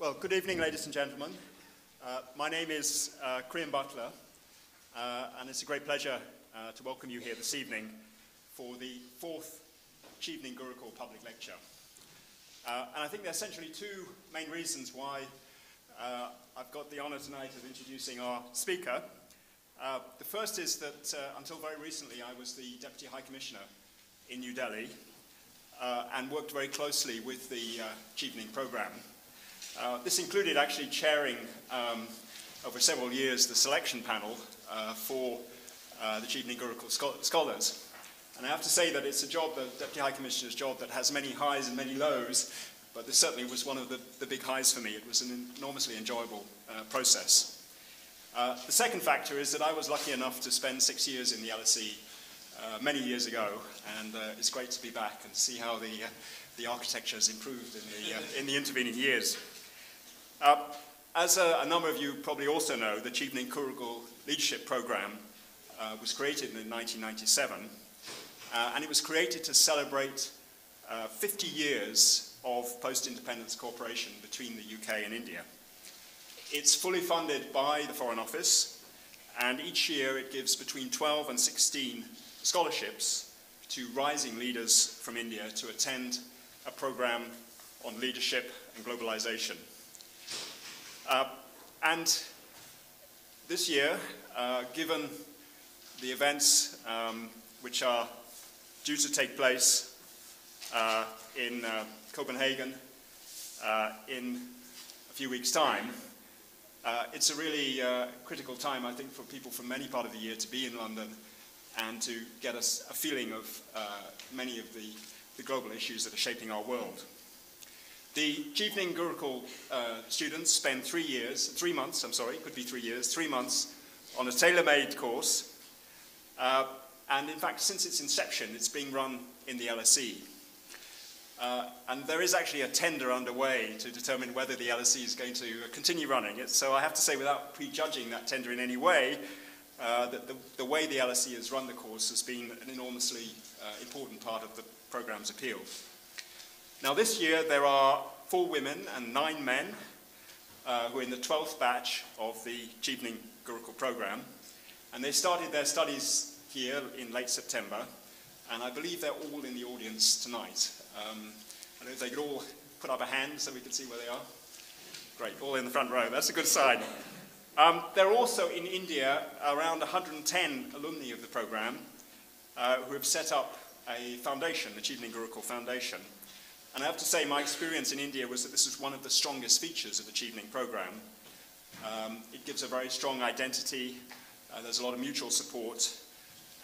Well, good evening, ladies and gentlemen. My name is Creon Butler, and it's a great pleasure to welcome you here this evening for the fourth Chevening Gurukul public lecture. And I think there are essentially two main reasons why I've got the honor tonight of introducing our speaker. The first is that until very recently I was the Deputy High Commissioner in New Delhi and worked very closely with the Chevening program. This included actually chairing over several years the selection panel for the Chevening Gurukul scholars. And I have to say that it's a job, the Deputy High Commissioner's job, that has many highs and many lows, but this certainly was one of the big highs for me. It was an enormously enjoyable process. The second factor is that I was lucky enough to spend 6 years in the LSE many years ago, and it's great to be back and see how the architecture has improved in the intervening years. As a number of you probably also know, the Chevening Gurukul Leadership Program was created in 1997, and it was created to celebrate 50 years of post-independence cooperation between the UK and India. It's fully funded by the Foreign Office, and each year it gives between 12 and 16 scholarships to rising leaders from India to attend a program on leadership and globalisation. And this year, given the events which are due to take place in Copenhagen in a few weeks' time, it's a really critical time, I think, for people from any part of the year to be in London and to get us a feeling of many of the global issues that are shaping our world. The Chevening Gurukul students spend 3 months on a tailor-made course. And in fact, since its inception, it's being run in the LSE. And there is actually a tender underway to determine whether the LSE is going to continue running it. So I have to say, without prejudging that tender in any way, that the way the LSE has run the course has been an enormously important part of the programme's appeal. Now this year there are 4 women and 9 men who are in the 12th batch of the Chevening Gurukul programme, and they started their studies here in late September, and I believe they're all in the audience tonight. I don't know if they could all put up a hand so we can see where they are. Great, all in the front row, that's a good sign. There are also in India around 110 alumni of the programme who have set up a foundation, the Chevening Gurukul Foundation. And I have to say, my experience in India was that this is one of the strongest features of the Chevening programme. It gives a very strong identity, there's a lot of mutual support,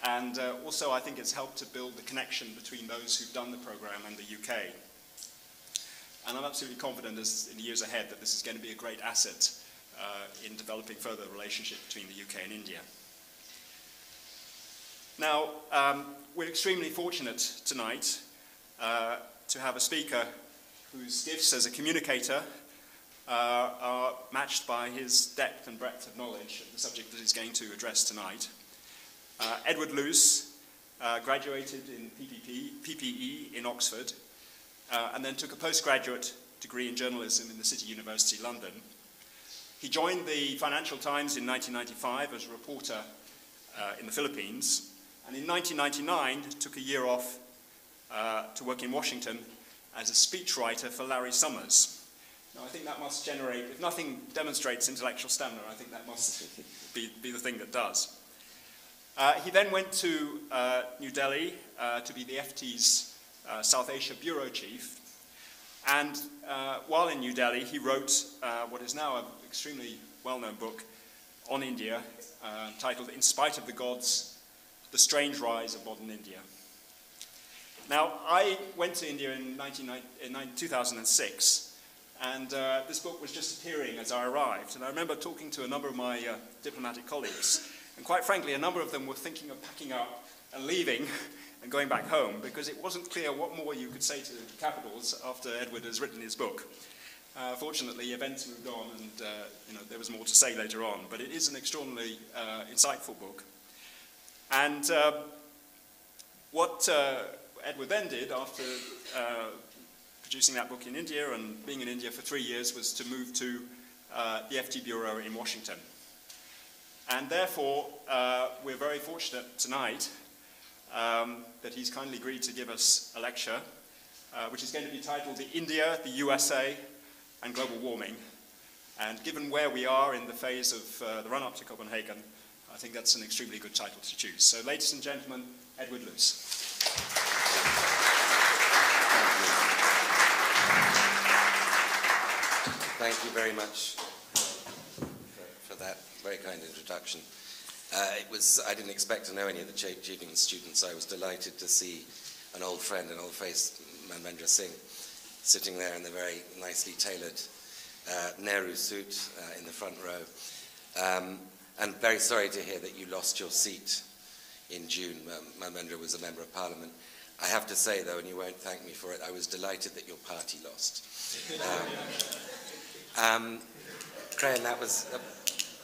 and also I think it's helped to build the connection between those who've done the programme and the UK. And I'm absolutely confident in the years ahead that this is going to be a great asset in developing further relationship between the UK and India. Now, we're extremely fortunate tonight to have a speaker whose gifts as a communicator are matched by his depth and breadth of knowledge of the subject that he's going to address tonight. Edward Luce graduated in PPE in Oxford and then took a postgraduate degree in journalism in the City University, London. He joined the Financial Times in 1995 as a reporter in the Philippines, and in 1999 took a year off to work in Washington as a speechwriter for Larry Summers. Now I think that must generate, if nothing demonstrates intellectual stamina, I think that must be the thing that does. He then went to New Delhi to be the FT's South Asia Bureau Chief, and while in New Delhi he wrote what is now an extremely well-known book on India titled In Spite of the Gods, The Strange Rise of Modern India. Now, I went to India in 2006, and this book was just appearing as I arrived. And I remember talking to a number of my diplomatic colleagues, and quite frankly, a number of them were thinking of packing up and leaving and going back home, because it wasn't clear what more you could say to the capitals after Edward has written his book. Fortunately, events moved on, and there was more to say later on, but it is an extraordinarily insightful book. And what Edward then did, after producing that book in India, and being in India for 3 years was to move to the FT Bureau in Washington. And therefore, we're very fortunate tonight that he's kindly agreed to give us a lecture, which is going to be titled "The India, the USA, and Global Warming." And given where we are in the phase of the run-up to Copenhagen, I think that's an extremely good title to choose. So, ladies and gentlemen, Edward Luce. Thank you very much for that very kind introduction. I didn't expect to know any of the cheating students. I was delighted to see an old friend, an old face, Manvendra Singh, sitting there in the very nicely tailored Nehru suit in the front row. And very sorry to hear that you lost your seat in June. Manvendra was a member of Parliament. I have to say, though, and you won't thank me for it, I was delighted that your party lost. Creon, that was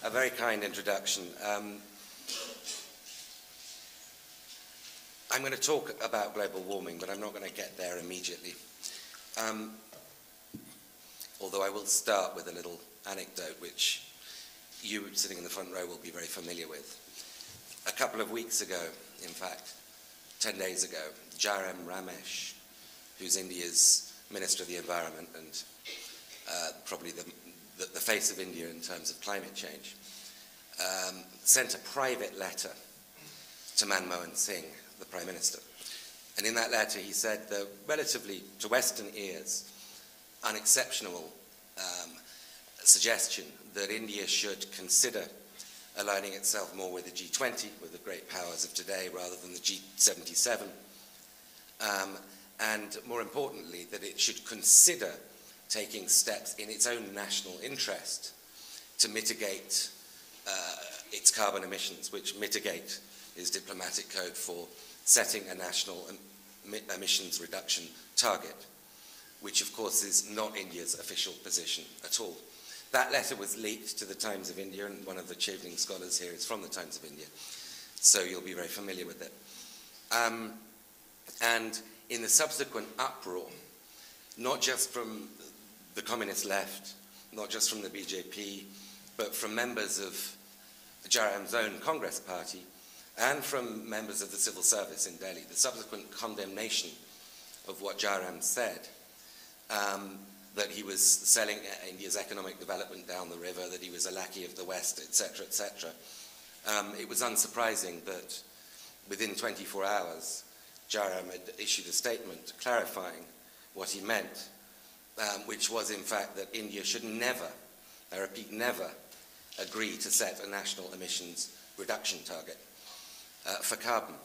a very kind introduction. I'm going to talk about global warming, but I'm not going to get there immediately. Although I will start with a little anecdote, which you sitting in the front row will be very familiar with. A couple of weeks ago, in fact, 10 days ago, Jairam Ramesh, who's India's Minister of the Environment and probably the face of India in terms of climate change, sent a private letter to Manmohan Singh, the Prime Minister. And in that letter he said the relatively, to Western ears, unexceptional suggestion that India should consider aligning itself more with the G20, with the great powers of today, rather than the G77. And more importantly, that it should consider taking steps in its own national interest to mitigate its carbon emissions, which mitigate is diplomatic code for setting a national emissions reduction target, which of course is not India's official position at all. That letter was leaked to the Times of India, and one of the Chevening scholars here is from the Times of India, so you'll be very familiar with it. And in the subsequent uproar, not just from the communist left, not just from the BJP, but from members of Jairam's own Congress party, and from members of the civil service in Delhi, the subsequent condemnation of what Jairam said, that he was selling India's economic development down the river, that he was a lackey of the West, etc., etc. It was unsurprising that within 24 hours, Jairam had issued a statement clarifying what he meant, which was in fact that India should never, I repeat, never agree to set a national emissions reduction target for carbon.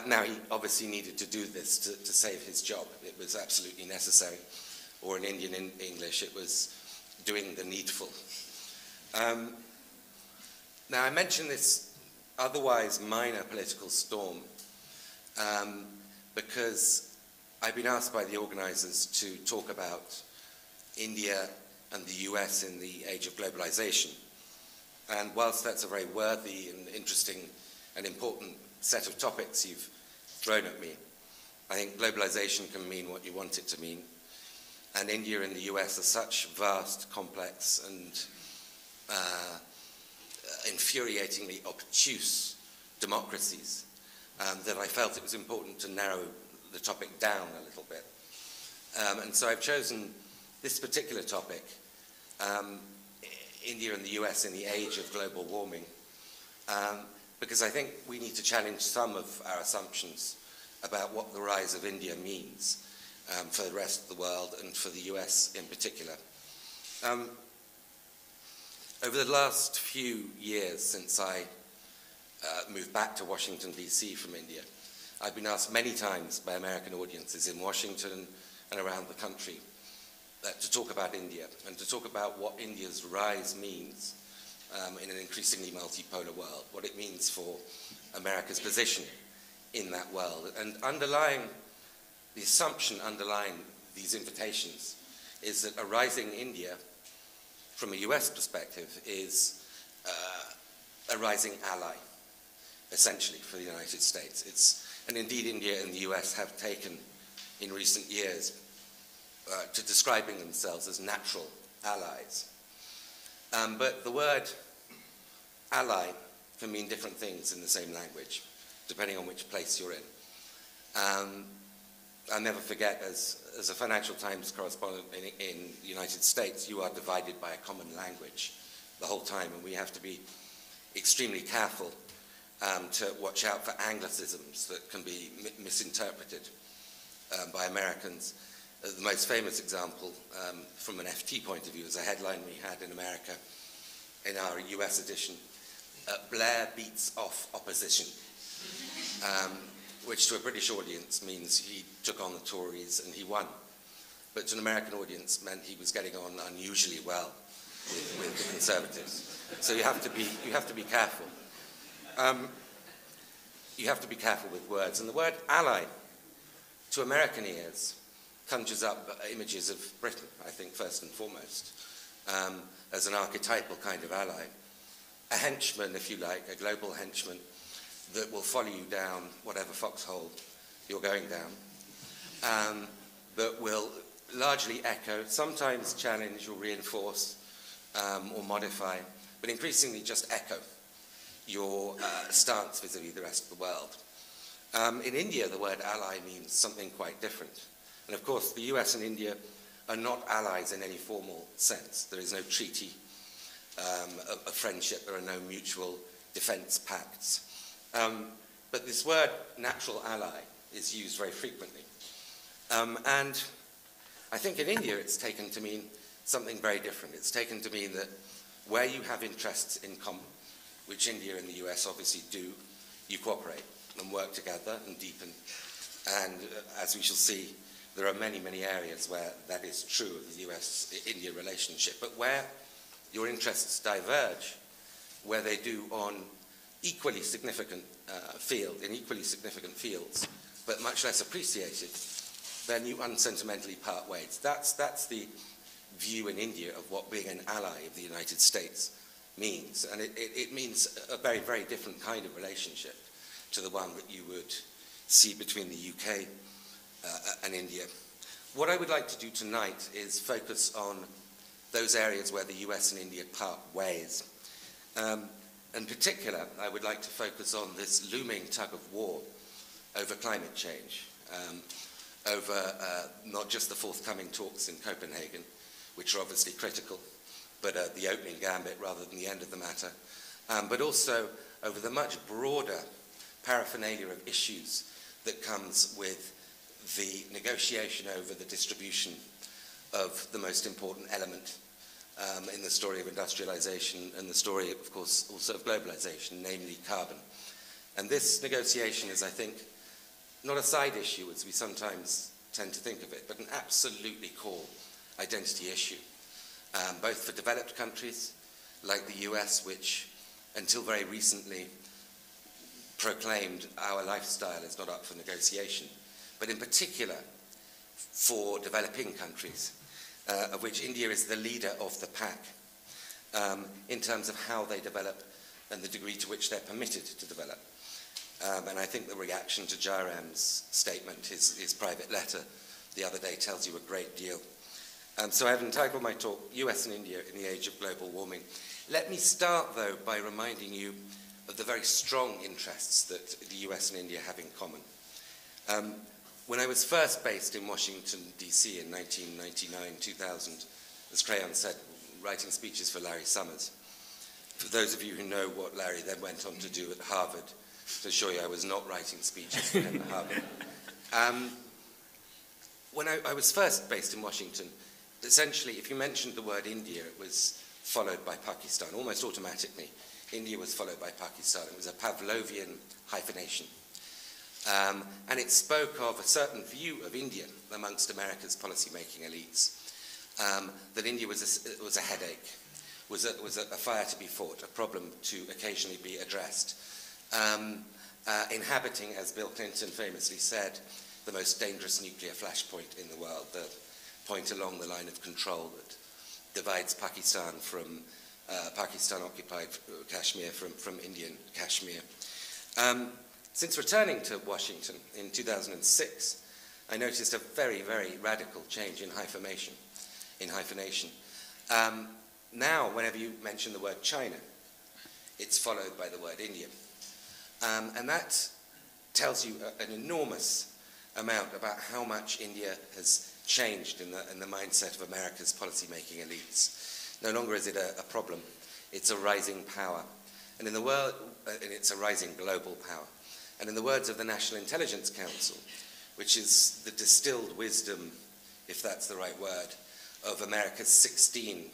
Now, he obviously needed to do this to save his job. It was absolutely necessary. Or in Indian English, it was doing the needful. Now, I mention this otherwise minor political storm because I've been asked by the organisers to talk about India and the US in the age of globalisation. And whilst that's a very worthy and interesting and important set of topics you've thrown at me, I think globalisation can mean what you want it to mean. And India and the US are such vast, complex, and infuriatingly obtuse democracies that I felt it was important to narrow the topic down a little bit. And so I've chosen this particular topic, India and the US in the age of global warming, because I think we need to challenge some of our assumptions about what the rise of India means for the rest of the world and for the US in particular. Over the last few years since I moved back to Washington, D.C. from India, I've been asked many times by American audiences in Washington and around the country to talk about India and to talk about what India's rise means in an increasingly multipolar world, what it means for America's position in that world. And the assumption underlying these invitations is that a rising India, from a US perspective, is a rising ally, essentially, for the United States. And indeed, India and the US have taken, in recent years, to describing themselves as natural allies. But the word ally can mean different things in the same language, depending on which place you're in. I'll never forget, as a Financial Times correspondent in the United States, you are divided by a common language the whole time, and we have to be extremely careful to watch out for anglicisms that can be misinterpreted by Americans. The most famous example from an FT point of view is a headline we had in America in our US edition, Blair beats off opposition, which to a British audience means he took on the Tories and he won. But to an American audience meant he was getting on unusually well with the Conservatives. So you have to be careful. You have to be careful with words. And the word ally, to American ears, conjures up images of Britain, I think, first and foremost, as an archetypal kind of ally. A henchman, if you like, a global henchman that will follow you down whatever foxhole you're going down, that will largely echo, sometimes challenge or reinforce or modify, but increasingly just echo your stance vis-à-vis the rest of the world. In India, the word ally means something quite different. And of course, the US and India are not allies in any formal sense. There is no treaty of friendship. There are no mutual defense pacts. But this word, natural ally, is used very frequently. And I think in India it's taken to mean something very different. It's taken to mean that where you have interests in common, which India and the US obviously do, you cooperate and work together and deepen. And as we shall see, there are many, many areas where that is true of the US-India relationship. But where your interests diverge, where they do on equally significant in equally significant fields, but much less appreciated, then you unsentimentally part ways. That's the view in India of what being an ally of the United States means. And it means a very, very different kind of relationship to the one that you would see between the UK and India. What I would like to do tonight is focus on those areas where the US and India part ways. In particular, I would like to focus on this looming tug of war over climate change, over not just the forthcoming talks in Copenhagen, which are obviously critical, but the opening gambit rather than the end of the matter, but also over the much broader paraphernalia of issues that comes with the negotiation over the distribution of the most important element in the story of industrialization and the story, of course, also of globalization, namely carbon. And this negotiation is, I think, not a side issue, as we sometimes tend to think of it, but an absolutely core identity issue, both for developed countries like the US, which until very recently proclaimed our lifestyle is not up for negotiation, but in particular for developing countries, of which India is the leader of the pack in terms of how they develop and the degree to which they're permitted to develop. And I think the reaction to Jairam's statement, his private letter the other day, tells you a great deal. So I've entitled my talk, US and India in the Age of Global Warming. Let me start, though, by reminding you of the very strong interests that the US and India have in common. When I was first based in Washington, D.C. in 1999, 2000, as Creon said, writing speeches for Larry Summers. For those of you who know what Larry then went on to do at Harvard, to assure you I was not writing speeches for him at Harvard. When I was first based in Washington, essentially, if you mentioned the word India, it was followed by Pakistan, almost automatically. India was followed by Pakistan. It was a Pavlovian hyphenation. And it spoke of a certain view of India amongst America's policy-making elites, that India was a headache, was a fire to be fought, a problem to occasionally be addressed, inhabiting, as Bill Clinton famously said, the most dangerous nuclear flashpoint in the world, the point along the line of control that divides Pakistan from Pakistan-occupied Kashmir from Indian Kashmir. Since returning to Washington in 2006, I noticed a very, very radical change in hyphenation. Now, whenever you mention the word China, it's followed by the word India. And that tells you an enormous amount about how much India has changed in the mindset of America's policy-making elites. No longer is it a problem, it's a rising power. And in the world, and it's a rising global power. And in the words of the National Intelligence Council, which is the distilled wisdom, if that's the right word, of America's 16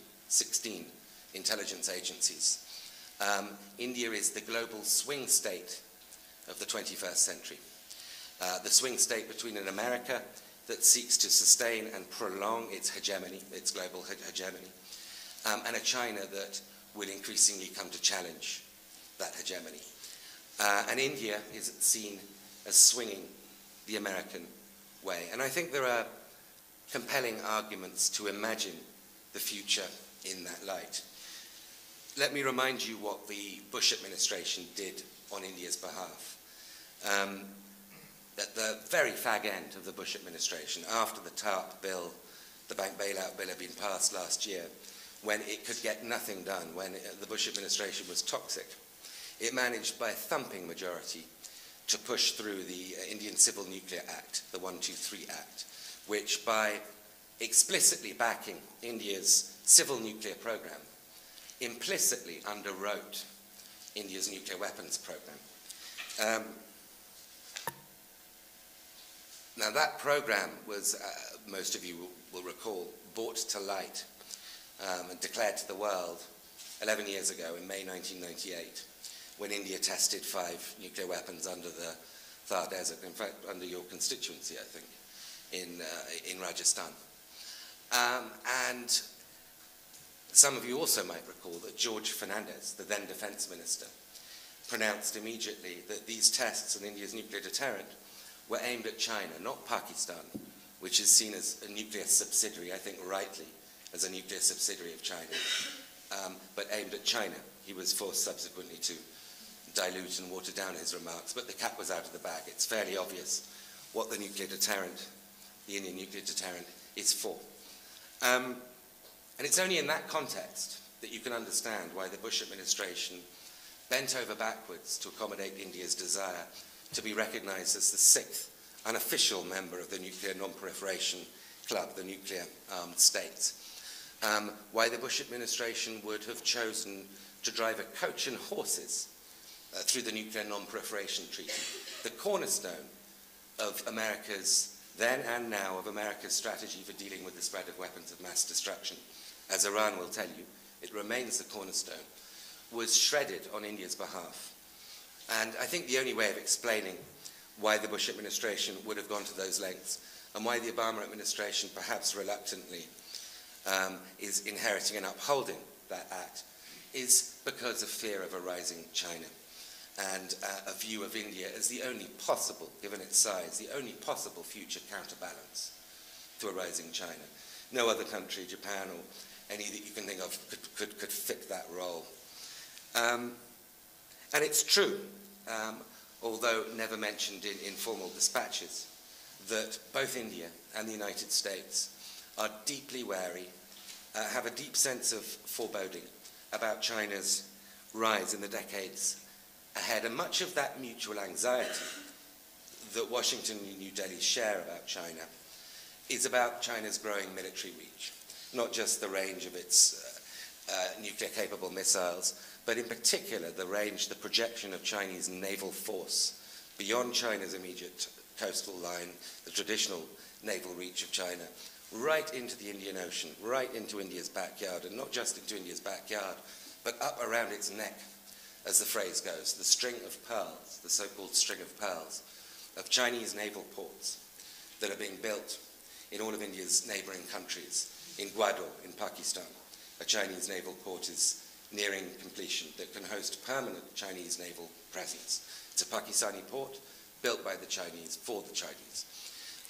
intelligence agencies, India is the global swing state of the 21st century. The swing state between an America that seeks to sustain and prolong its hegemony, its global hegemony, and a China that will increasingly come to challenge that hegemony. And India is seen as swinging the American way. And I think there are compelling arguments to imagine the future in that light. Let me remind you what the Bush administration did on India's behalf. At the very fag end of the Bush administration, after the TARP bill, the bank bailout bill, had been passed last year, when it could get nothing done, when the Bush administration was toxic, it managed by a thumping majority to push through the Indian Civil Nuclear Act, the 123 Act, which by explicitly backing India's civil nuclear program, implicitly underwrote India's nuclear weapons program. Now that program was, most of you will recall, brought to light and declared to the world 11 years ago in May 1998, when India tested 5 nuclear weapons under the Thar Desert, in fact under your constituency, I think, in Rajasthan. And some of you also might recall that George Fernandez, the then defense minister, pronounced immediately that these tests on India's nuclear deterrent were aimed at China, not Pakistan, which is seen as a nuclear subsidiary, I think rightly, as a nuclear subsidiary of China, but aimed at China. He was forced subsequently to dilute and water down his remarks, but the cat was out of the bag. It's fairly obvious what the nuclear deterrent, the Indian nuclear deterrent, is for. And it's only in that context that you can understand why the Bush administration bent over backwards to accommodate India's desire to be recognized as the 6th unofficial member of the Nuclear Non-Proliferation Club, the nuclear armed states. Why the Bush administration would have chosen to drive a coach and horses through the Nuclear Non-Proliferation Treaty, the cornerstone of America's, then and now, of America's strategy for dealing with the spread of weapons of mass destruction. As Iran will tell you, it remains the cornerstone, was shredded on India's behalf. And I think the only way of explaining why the Bush administration would have gone to those lengths, and why the Obama administration, perhaps reluctantly, is inheriting and upholding that act, is because of fear of a rising China, and a view of India as the only possible, given its size, the only possible future counterbalance to a rising China. No other country, Japan or any that you can think of, could fit that role. And it's true, although never mentioned in formal dispatches, that both India and the United States are deeply wary, have a deep sense of foreboding about China's rise in the decades ahead. And much of that mutual anxiety that Washington and New Delhi share about China is about China's growing military reach, not just the range of its nuclear-capable missiles, but in particular the range, the projection of Chinese naval force beyond China's immediate coastal line, the traditional naval reach of China, right into the Indian Ocean, right into India's backyard, and not just into India's backyard, but up around its neck, as the phrase goes, the string of pearls, the so-called string of pearls, of Chinese naval ports that are being built in all of India's neighboring countries. In Gwadar, in Pakistan, a Chinese naval port is nearing completion that can host permanent Chinese naval presence. It's a Pakistani port built by the Chinese for the Chinese.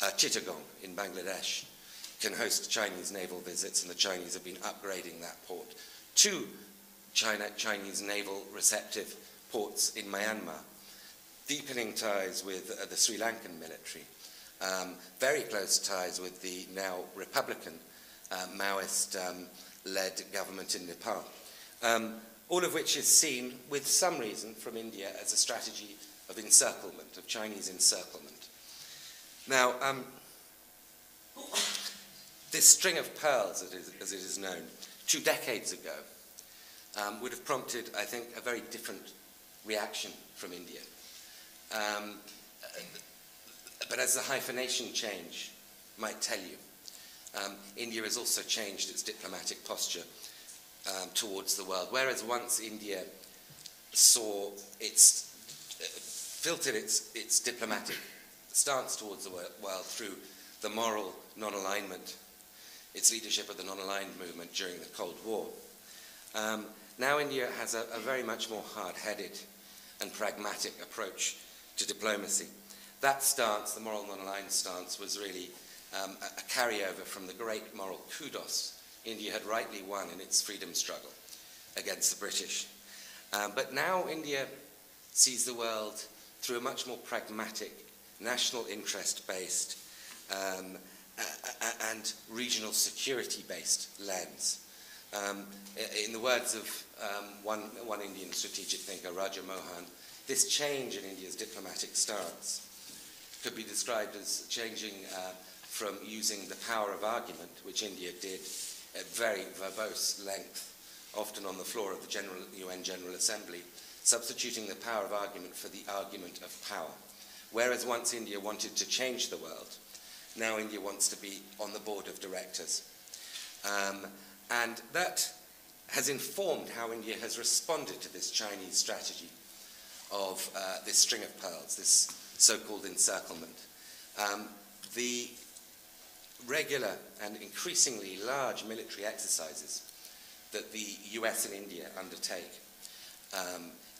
Chittagong in Bangladesh can host Chinese naval visits, and the Chinese have been upgrading that port. 2 Chinese naval receptive ports in Myanmar, deepening ties with the Sri Lankan military, very close ties with the now Republican Maoist-led government in Nepal, all of which is seen with some reason from India as a strategy of encirclement, of Chinese encirclement. Now, this string of pearls, as it is known, 2 decades ago, would have prompted, I think, a very different reaction from India. But as the hyphenation change might tell you, India has also changed its diplomatic posture towards the world. Whereas once India saw filtered its diplomatic stance towards the world through the moral non-alignment, its leadership of the non-aligned movement during the Cold War. Now India has a very much more hard-headed and pragmatic approach to diplomacy. That stance, the moral non-aligned stance, was really a carryover from the great moral kudos India had rightly won in its freedom struggle against the British. But now India sees the world through a much more pragmatic, national interest-based and regional security-based lens. In the words of one Indian strategic thinker, Raja Mohan, this change in India's diplomatic stance could be described as changing from using the power of argument, which India did at very verbose length, often on the floor of the UN General Assembly, substituting the power of argument for the argument of power. Whereas once India wanted to change the world, now India wants to be on the board of directors. And that has informed how India has responded to this Chinese strategy of this string of pearls, this so-called encirclement. The regular and increasingly large military exercises that the US and India undertake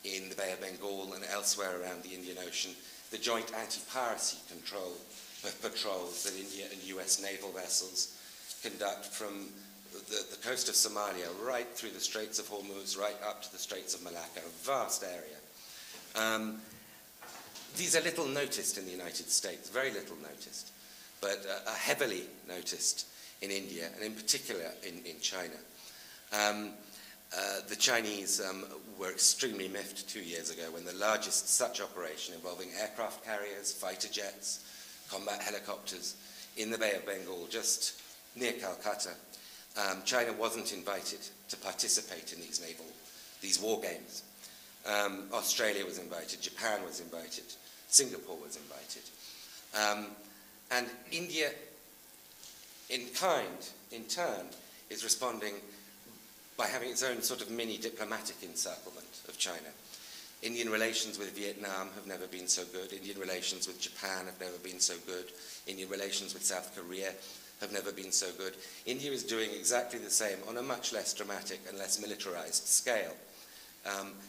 in the Bay of Bengal and elsewhere around the Indian Ocean, the joint anti-piracy patrols that India and US naval vessels conduct from the coast of Somalia right through the Straits of Hormuz, right up to the Straits of Malacca, a vast area. These are little noticed in the United States, very little noticed, but are heavily noticed in India, and in particular in China. The Chinese were extremely miffed 2 years ago when the largest such operation involving aircraft carriers, fighter jets, combat helicopters in the Bay of Bengal, just near Calcutta, China wasn't invited to participate in these war games. Australia was invited, Japan was invited, Singapore was invited. And India, in turn, is responding by having its own sort of mini diplomatic encirclement of China. Indian relations with Vietnam have never been so good. Indian relations with Japan have never been so good. Indian relations with South Korea have never been so good. India is doing exactly the same on a much less dramatic and less militarized scale,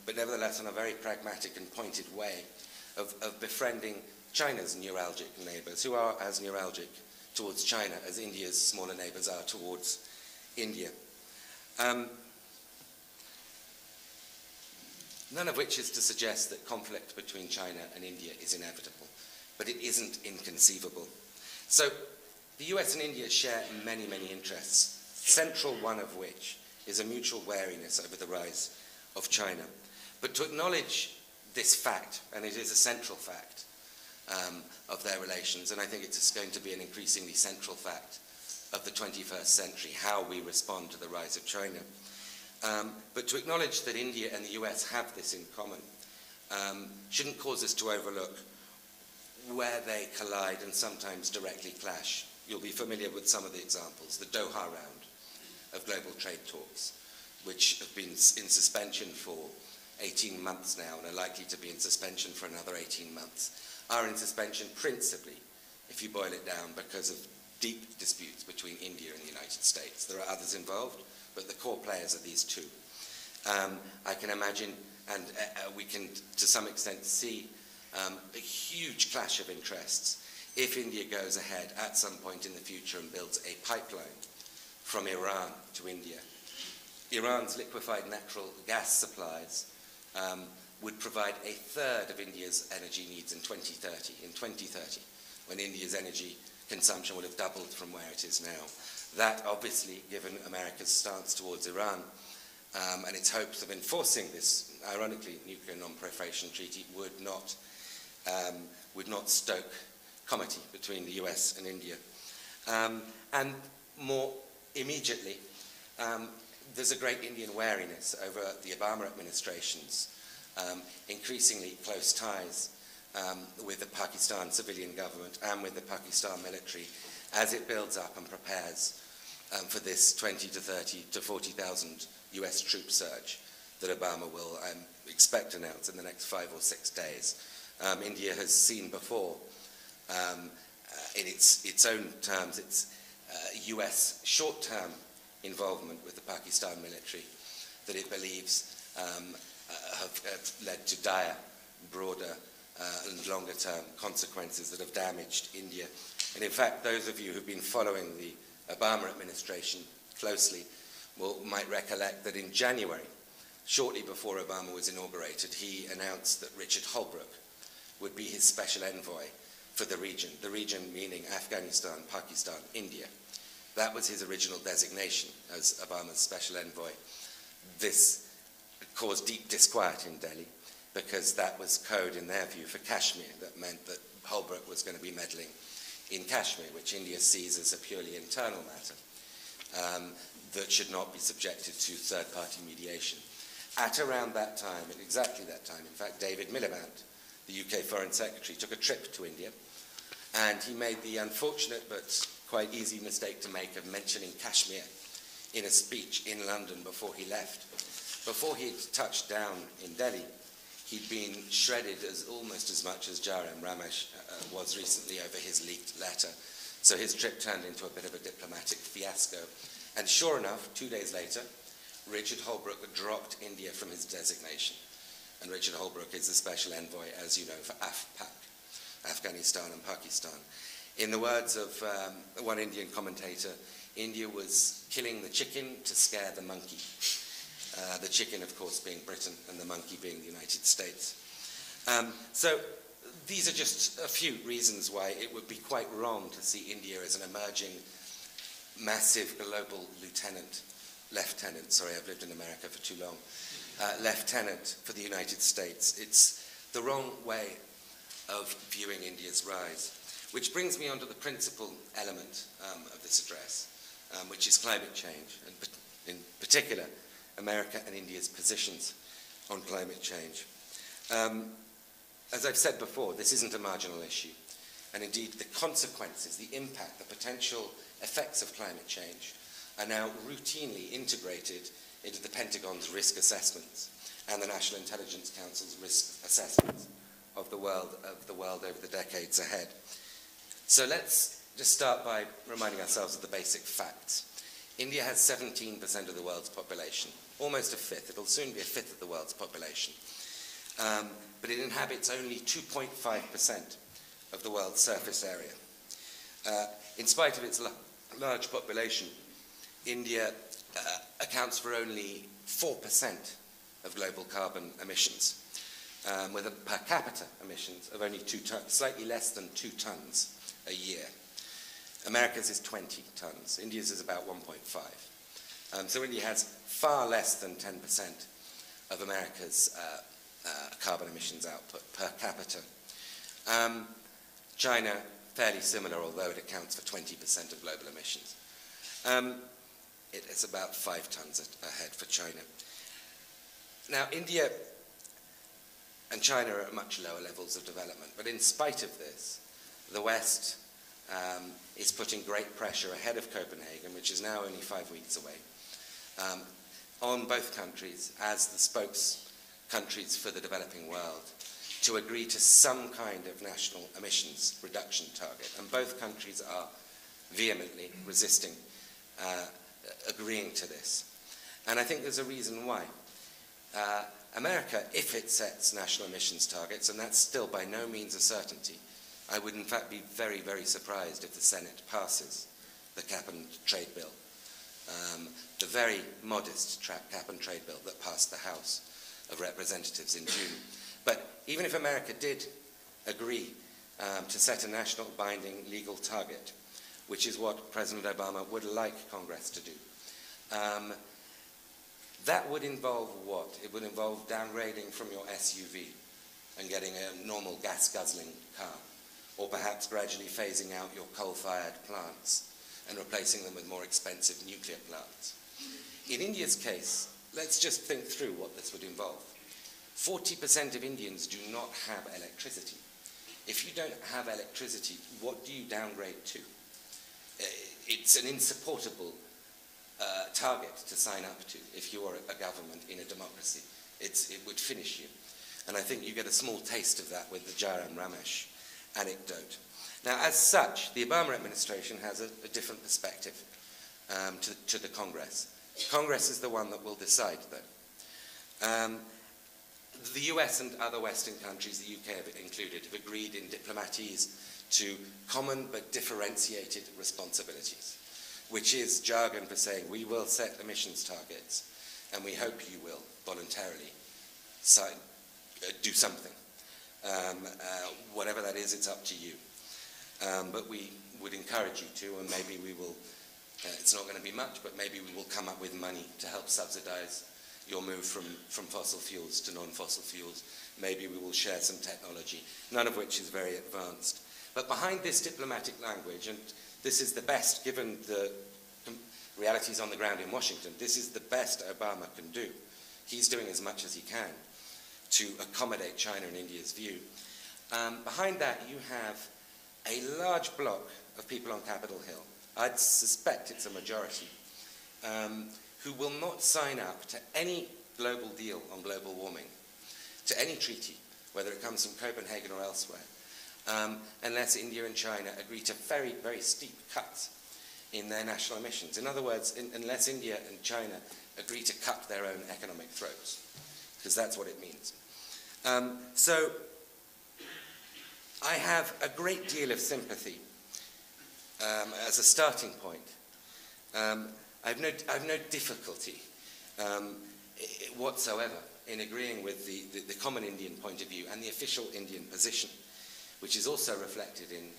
but nevertheless on a very pragmatic and pointed way of befriending China's neuralgic neighbors, who are as neuralgic towards China as India's smaller neighbors are towards India. None of which is to suggest that conflict between China and India is inevitable, but it isn't inconceivable. So the US and India share many, many interests, central one of which is a mutual wariness over the rise of China. But to acknowledge this fact, and it is a central fact of their relations, and I think it's going to be an increasingly central fact of the 21st century, how we respond to the rise of China. But to acknowledge that India and the US have this in common shouldn't cause us to overlook where they collide and sometimes directly clash. You'll be familiar with some of the examples. The Doha round of global trade talks, which have been in suspension for 18 months now and are likely to be in suspension for another 18 months, are in suspension principally, if you boil it down, because of deep disputes between India and the United States. There are others involved, but the core players are these two. I can imagine, and we can to some extent see, a huge clash of interests if India goes ahead at some point in the future and builds a pipeline from Iran to India. Iran's liquefied natural gas supplies would provide a third of India's energy needs in 2030. when India's energy consumption would have doubled from where it is now. That, obviously, given America's stance towards Iran and its hopes of enforcing this, ironically, nuclear non-proliferation treaty, would not stoke comity between the US and India. And more immediately, there's a great Indian wariness over the Obama administration's increasingly close ties with the Pakistan civilian government and with the Pakistan military as it builds up and prepares for this 20 to 30 to 40,000 US troop surge that Obama will expect to announce in the next 5 or 6 days. India has seen before, in its own terms, its US short-term involvement with the Pakistan military that it believes have led to dire, broader and longer-term consequences that have damaged India. And in fact, those of you who've been following the Obama administration closely might recollect that in January, shortly before Obama was inaugurated, he announced that Richard Holbrooke would be his special envoy for the region meaning Afghanistan, Pakistan, India. That was his original designation as Obama's special envoy. This caused deep disquiet in Delhi because that was code, in their view, for Kashmir. That meant that Holbrooke was going to be meddling in Kashmir, which India sees as a purely internal matter that should not be subjected to third-party mediation. At around that time, at exactly that time, in fact, David Miliband, the UK Foreign Secretary, took a trip to India, and he made the unfortunate but quite easy mistake to make of mentioning Kashmir in a speech in London before he left. Before he'd touched down in Delhi, he'd been shredded almost as much as Jairam Ramesh was recently over his leaked letter. So his trip turned into a bit of a diplomatic fiasco. And sure enough, 2 days later, Richard Holbrooke dropped India from his designation. And Richard Holbrooke is the special envoy, as you know, for AFPAC, Afghanistan and Pakistan. In the words of one Indian commentator, India was killing the chicken to scare the monkey. The chicken, of course, being Britain and the monkey being the United States. So these are just a few reasons why it would be quite wrong to see India as an emerging, massive global lieutenant, sorry, I've lived in America for too long, lieutenant for the United States. It's the wrong way of viewing India's rise. Which brings me on to the principal element of this address, which is climate change, and in particular, America and India's positions on climate change. As I've said before, this isn't a marginal issue, and indeed the consequences, the impact, the potential effects of climate change are now routinely integrated into the Pentagon's risk assessments and the National Intelligence Council's risk assessments of the world over the decades ahead. So let's just start by reminding ourselves of the basic facts. India has 17% of the world's population, almost a fifth. It'll soon be a fifth of the world's population. But it inhabits only 2.5% of the world's surface area. In spite of its large population, India accounts for only 4% of global carbon emissions, with a per capita emissions of only 2 tons, slightly less than 2 tons a year. America's is 20 tons. India's is about 1.5. So India has far less than 10% of America's carbon emissions output per capita. China, fairly similar, although it accounts for 20% of global emissions. It is about 5 tons ahead for China. Now, India and China are at much lower levels of development, but in spite of this, the West is putting great pressure ahead of Copenhagen, which is now only 5 weeks away, on both countries as the spokes countries for the developing world to agree to some kind of national emissions reduction target. And both countries are vehemently resisting agreeing to this. And I think there's a reason why. America, if it sets national emissions targets, and that's still by no means a certainty, I would in fact be very, very surprised if the Senate passes the cap and trade bill, the very modest cap and trade bill that passed the House of Representatives in June. But even if America did agree to set a national binding legal target, which is what President Obama would like Congress to do. That would involve what? It would involve downgrading from your SUV and getting a normal gas-guzzling car, or perhaps gradually phasing out your coal-fired plants and replacing them with more expensive nuclear plants. In India's case, let's just think through what this would involve. 40% of Indians do not have electricity. If you don't have electricity, what do you downgrade to? It's an insupportable target to sign up to if you are a government in a democracy. It would finish you. And I think you get a small taste of that with the Jairam Ramesh anecdote. Now, as such, the Obama administration has a different perspective to the Congress. Congress is the one that will decide, though. The US and other Western countries, the UK included, have agreed in diplomatese to common but differentiated responsibilities, which is jargon for saying we will set emissions targets and we hope you will voluntarily do something. Whatever that is, it's up to you. But we would encourage you to, and maybe we will, it's not going to be much, but maybe we will come up with money to help subsidize your move from fossil fuels to non-fossil fuels. Maybe we will share some technology, none of which is very advanced. But behind this diplomatic language, and this is the best, given the realities on the ground in Washington, this is the best Obama can do. He's doing as much as he can to accommodate China and India's view. Behind that, you have a large block of people on Capitol Hill, I'd suspect it's a majority, who will not sign up to any global deal on global warming, to any treaty, whether it comes from Copenhagen or elsewhere, unless India and China agree to very, very steep cuts in their national emissions. In other words, unless India and China agree to cut their own economic throats, because that's what it means. So I have a great deal of sympathy as a starting point. I've no difficulty whatsoever in agreeing with the common Indian point of view and the official Indian position, which is also reflected in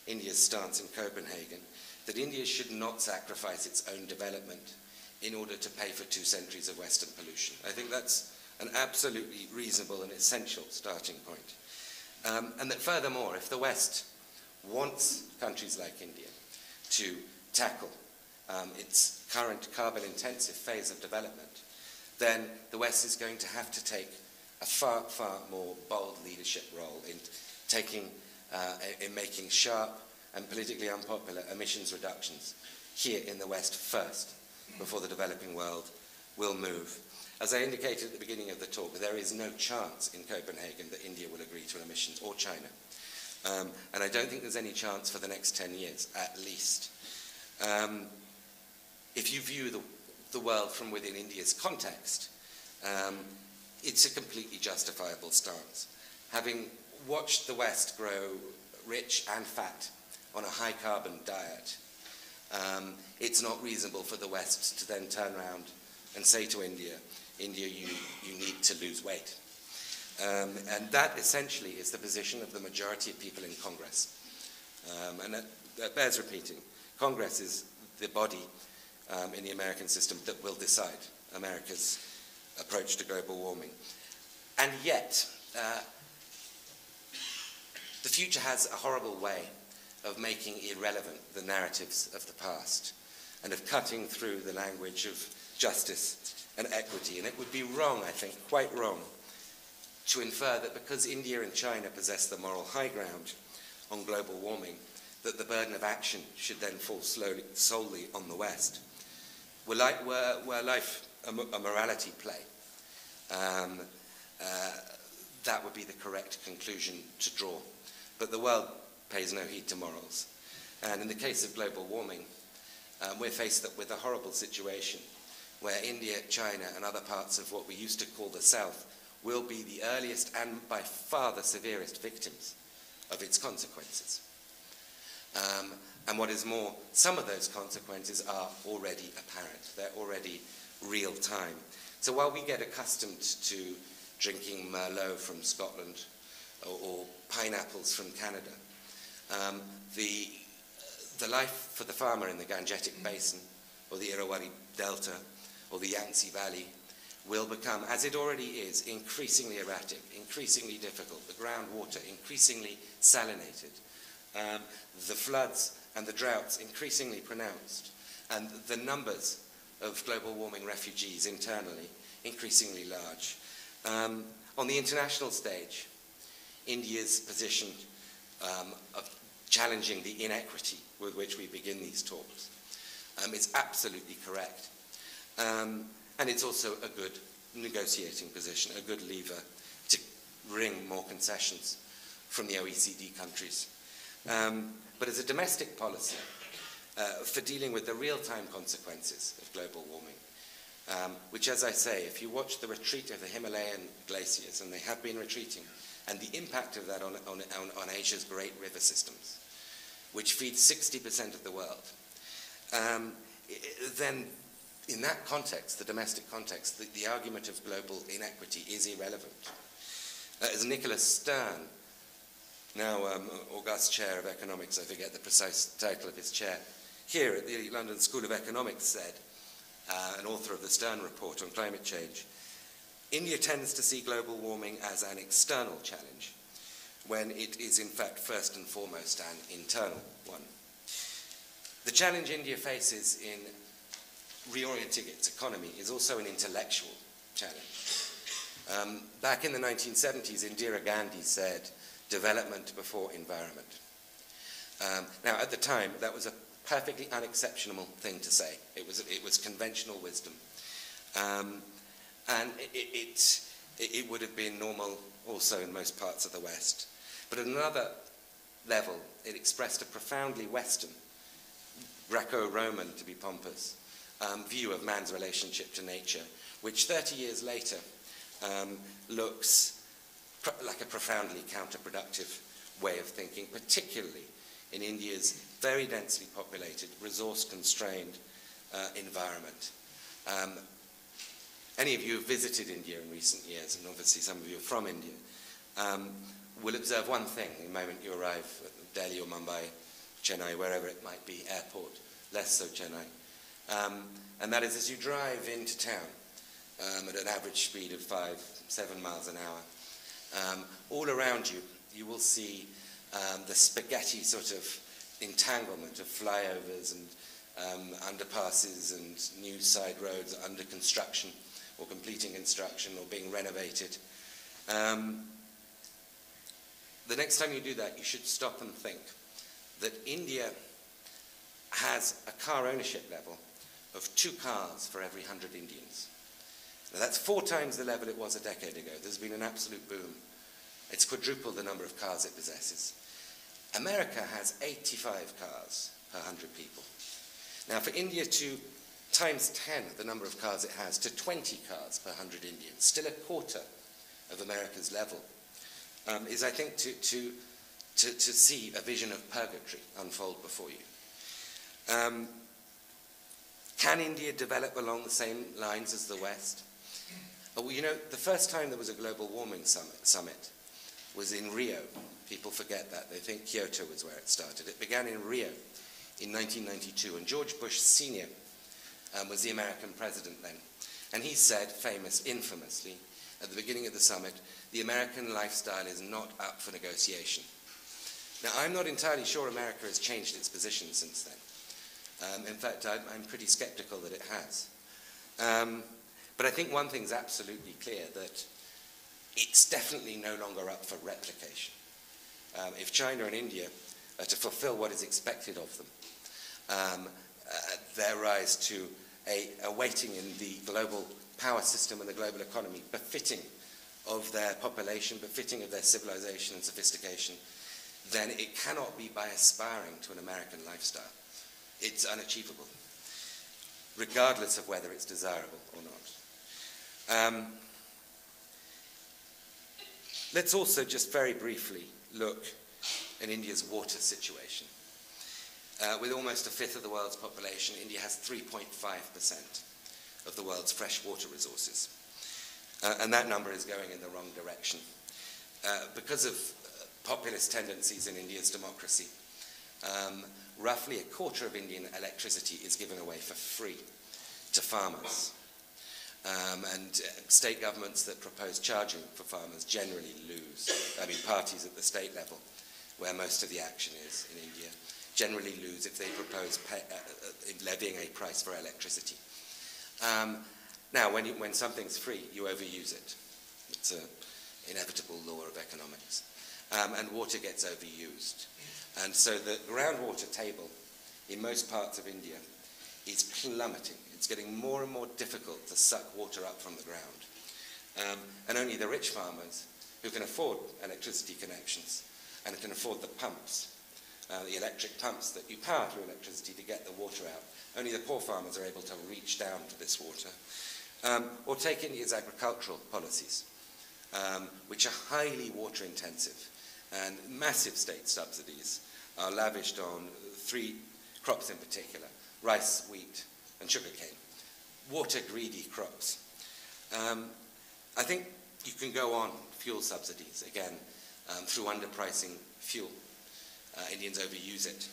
India's stance in Copenhagen, that India should not sacrifice its own development in order to pay for 2 centuries of Western pollution. I think that's an absolutely reasonable and essential starting point. And that furthermore, if the West wants countries like India to tackle its current carbon-intensive phase of development, then the West is going to have to take a far, far more bold leadership role in making sharp and politically unpopular emissions reductions here in the West first, before the developing world will move. As I indicated at the beginning of the talk, there is no chance in Copenhagen that India will agree to emissions, or China. And I don't think there's any chance for the next 10 years, at least. If you view the world from within India's context, it's a completely justifiable stance. Having watched the West grow rich and fat on a high-carbon diet, it's not reasonable for the West to then turn around and say to India, India, you need to lose weight. And that essentially is the position of the majority of people in Congress. And that bears repeating. Congress is the body in the American system that will decide America's approach to global warming. And yet, the future has a horrible way of making irrelevant the narratives of the past and of cutting through the language of justice and equity. And it would be wrong, I think, quite wrong, to infer that because India and China possess the moral high ground on global warming, that the burden of action should then fall solely on the West. Were life a morality play, that would be the correct conclusion to draw. But the world pays no heed to morals. And in the case of global warming, we're faced with a horrible situation where India, China, and other parts of what we used to call the South will be the earliest and by far the severest victims of its consequences. And what is more, some of those consequences are already apparent. They're already real time. So while we get accustomed to drinking Merlot from Scotland or pineapples from Canada, the life for the farmer in the Gangetic Basin, or the Irrawaddy Delta, or the Yangtze Valley, will become, as it already is, increasingly erratic, increasingly difficult, the groundwater increasingly salinated, the floods and the droughts increasingly pronounced, and the numbers of global warming refugees internally increasingly large. On the international stage, India's position of challenging the inequity with which we begin these talks is absolutely correct. And it's also a good negotiating position, a good lever to wring more concessions from the OECD countries. But as a domestic policy, for dealing with the real-time consequences of global warming, which, as I say, if you watch the retreat of the Himalayan glaciers, and they have been retreating, and the impact of that on Asia's great river systems, which feed 60% of the world, then in that context, the domestic context, the argument of global inequity is irrelevant. As Nicholas Stern, now August Chair of Economics, I forget the precise title of his chair, here at the London School of Economics said, an author of the Stern Report on climate change, India tends to see global warming as an external challenge, when it is in fact first and foremost an internal one. The challenge India faces in reorienting its economy is also an intellectual challenge. Back in the 1970s, Indira Gandhi said, development before environment. Now, at the time, that was a perfectly unexceptional thing to say. It was conventional wisdom. And it would have been normal also in most parts of the West. But at another level, it expressed a profoundly Western, Greco-Roman, to be pompous, view of man's relationship to nature, which 30 years later looks like a profoundly counterproductive way of thinking, particularly in India's very densely populated, resource-constrained environment. Any of you who have visited India in recent years, and obviously some of you are from India, will observe one thing the moment you arrive at Delhi or Mumbai, Chennai, wherever it might be, airport, less so Chennai. And that is, as you drive into town at an average speed of 5-7 miles an hour, all around you, you will see the spaghetti sort of entanglement of flyovers and underpasses and new side roads under construction or completing construction or being renovated. The next time you do that, you should stop and think that India has a car ownership level of 2 cars for every 100 Indians. Now that's 4 times the level it was a decade ago. There's been an absolute boom. It's quadrupled the number of cars it possesses. America has 85 cars per 100 people. Now for India to times 10 the number of cars it has to 20 cars per 100 Indians, still a quarter of America's level, is, I think, to see a vision of purgatory unfold before you. Can India develop along the same lines as the West? Well, you know, the first time there was a global warming summit was in Rio. People forget that. They think Kyoto was where it started. It began in Rio in 1992, and George Bush Sr. Was the American president then. And he said, infamously, at the beginning of the summit, the American lifestyle is not up for negotiation. Now, I'm not entirely sure America has changed its position since then. In fact, I'm pretty skeptical that it has. But I think one thing's absolutely clear, that it's definitely no longer up for replication. If China and India are to fulfill what is expected of them, their rise to a weighting in the global power system and the global economy befitting of their population, befitting of their civilization and sophistication, then it cannot be by aspiring to an American lifestyle. It's unachievable, regardless of whether it's desirable or not. Let's also just very briefly look at India's water situation. With almost 1/5 of the world's population, India has 3.5% of the world's fresh water resources. And that number is going in the wrong direction. Because of populist tendencies in India's democracy. Roughly a quarter of Indian electricity is given away for free to farmers. And state governments that propose charging for farmers generally lose. I mean, parties at the state level, where most of the action is in India, generally lose if they propose levying a price for electricity. Now, when something's free, you overuse it. It's an inevitable law of economics. And water gets overused. And so the groundwater table in most parts of India is plummeting. It's getting more and more difficult to suck water up from the ground. And only the rich farmers who can afford electricity connections and can afford the pumps, the electric pumps that you power through electricity to get the water out, only the poor farmers are able to reach down to this water. Or take India's agricultural policies, which are highly water intensive, and massive state subsidies are lavished on 3 crops in particular: rice, wheat, and sugarcane. Water-greedy crops. I think you can go on fuel subsidies, again, through underpricing fuel. Indians overuse it.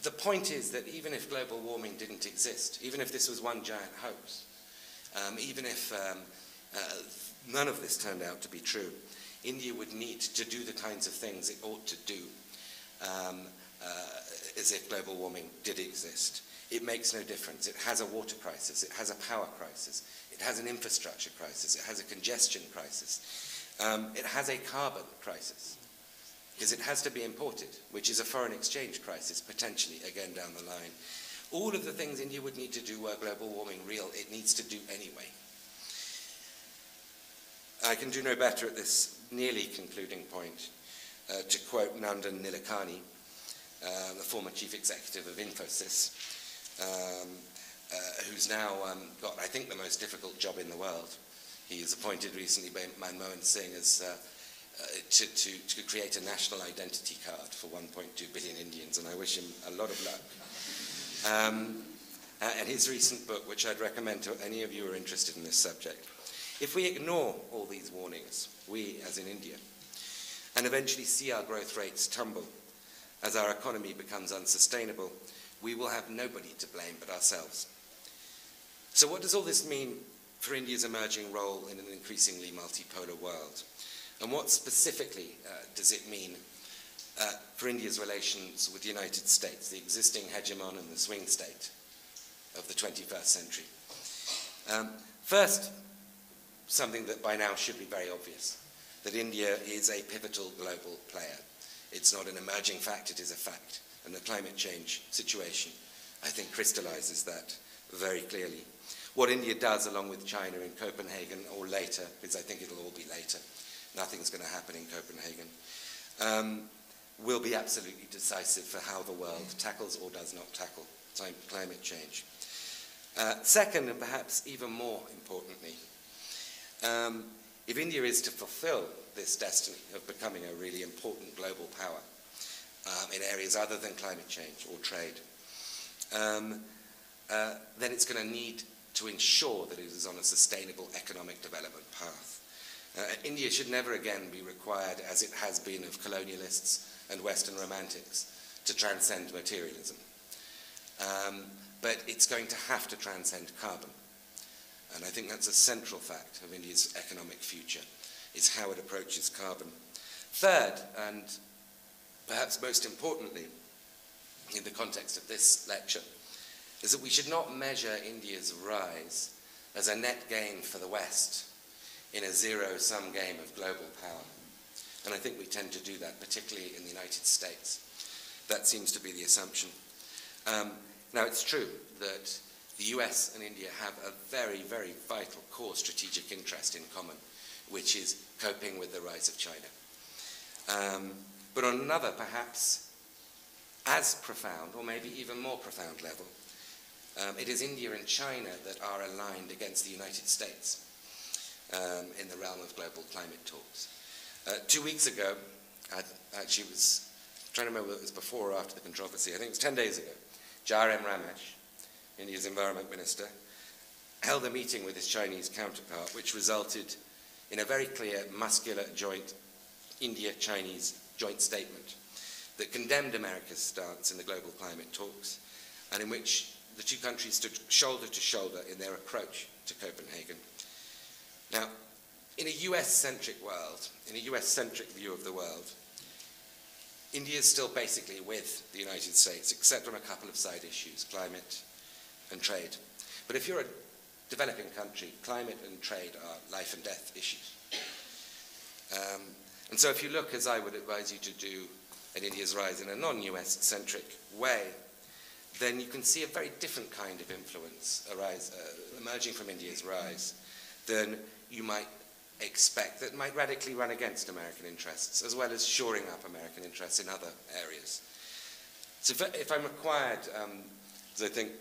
The point is that even if global warming didn't exist, even if this was one giant hoax, even if none of this turned out to be true, India would need to do the kinds of things it ought to do as if global warming did exist. It makes no difference. It has a water crisis. It has a power crisis. It has an infrastructure crisis. It has a congestion crisis. It has a carbon crisis, because it has to be imported, which is a foreign exchange crisis, potentially, again, down the line. All of the things India would need to do were global warming real, it needs to do anyway. I can do no better at this nearly concluding point to quote Nandan Nilekani, the former chief executive of Infosys, who's now got, I think, the most difficult job in the world. He was appointed recently by Manmohan Singh as to create a national identity card for 1.2 billion Indians, and I wish him a lot of luck. And his recent book, which I'd recommend to any of you who are interested in this subject. If we ignore all these warnings, we, as in India, and eventually see our growth rates tumble as our economy becomes unsustainable, we will have nobody to blame but ourselves. So what does all this mean for India's emerging role in an increasingly multipolar world? And what specifically does it mean for India's relations with the United States, the existing hegemon and the swing state of the 21st century? First, something that by now should be very obvious, that India is a pivotal global player. It's not an emerging fact, it is a fact. And the climate change situation, I think, crystallizes that very clearly. What India does, along with China in Copenhagen or later, because I think it'll all be later, nothing's going to happen in Copenhagen, will be absolutely decisive for how the world tackles or does not tackle climate change. Second, and perhaps even more importantly, if India is to fulfill this destiny of becoming a really important global power in areas other than climate change or trade, then it's going to need to ensure that it is on a sustainable economic development path. India should never again be required, as it has been of colonialists and Western romantics, to transcend materialism. But it's going to have to transcend carbon. And I think that's a central fact of India's economic future, is how it approaches carbon. Third, and perhaps most importantly, in the context of this lecture, is that we should not measure India's rise as a net gain for the West in a zero-sum game of global power. And I think we tend to do that, particularly in the United States. That seems to be the assumption. Now, it's true that the US and India have a very, very vital core strategic interest in common, which is coping with the rise of China. But on another, perhaps as profound, or maybe even more profound level, it is India and China that are aligned against the United States in the realm of global climate talks. 2 weeks ago, I actually was trying to remember whether it was before or after the controversy, I think it was 10 days ago, Jairam Ramesh, India's Environment Minister, held a meeting with his Chinese counterpart, which resulted in a very clear, muscular joint India-Chinese joint statement that condemned America's stance in the global climate talks, and in which the two countries stood shoulder to shoulder in their approach to Copenhagen. Now, in a US-centric world, in a US-centric view of the world, India is still basically with the United States, except on a couple of side issues, climate and trade. But if you're a developing country, climate and trade are life and death issues. And so if you look, as I would advise you to do, at India's rise in a non-US-centric way, then you can see a very different kind of influence emerging from India's rise than you might expect, that might radically run against American interests, as well as shoring up American interests in other areas. So if I'm required, as I think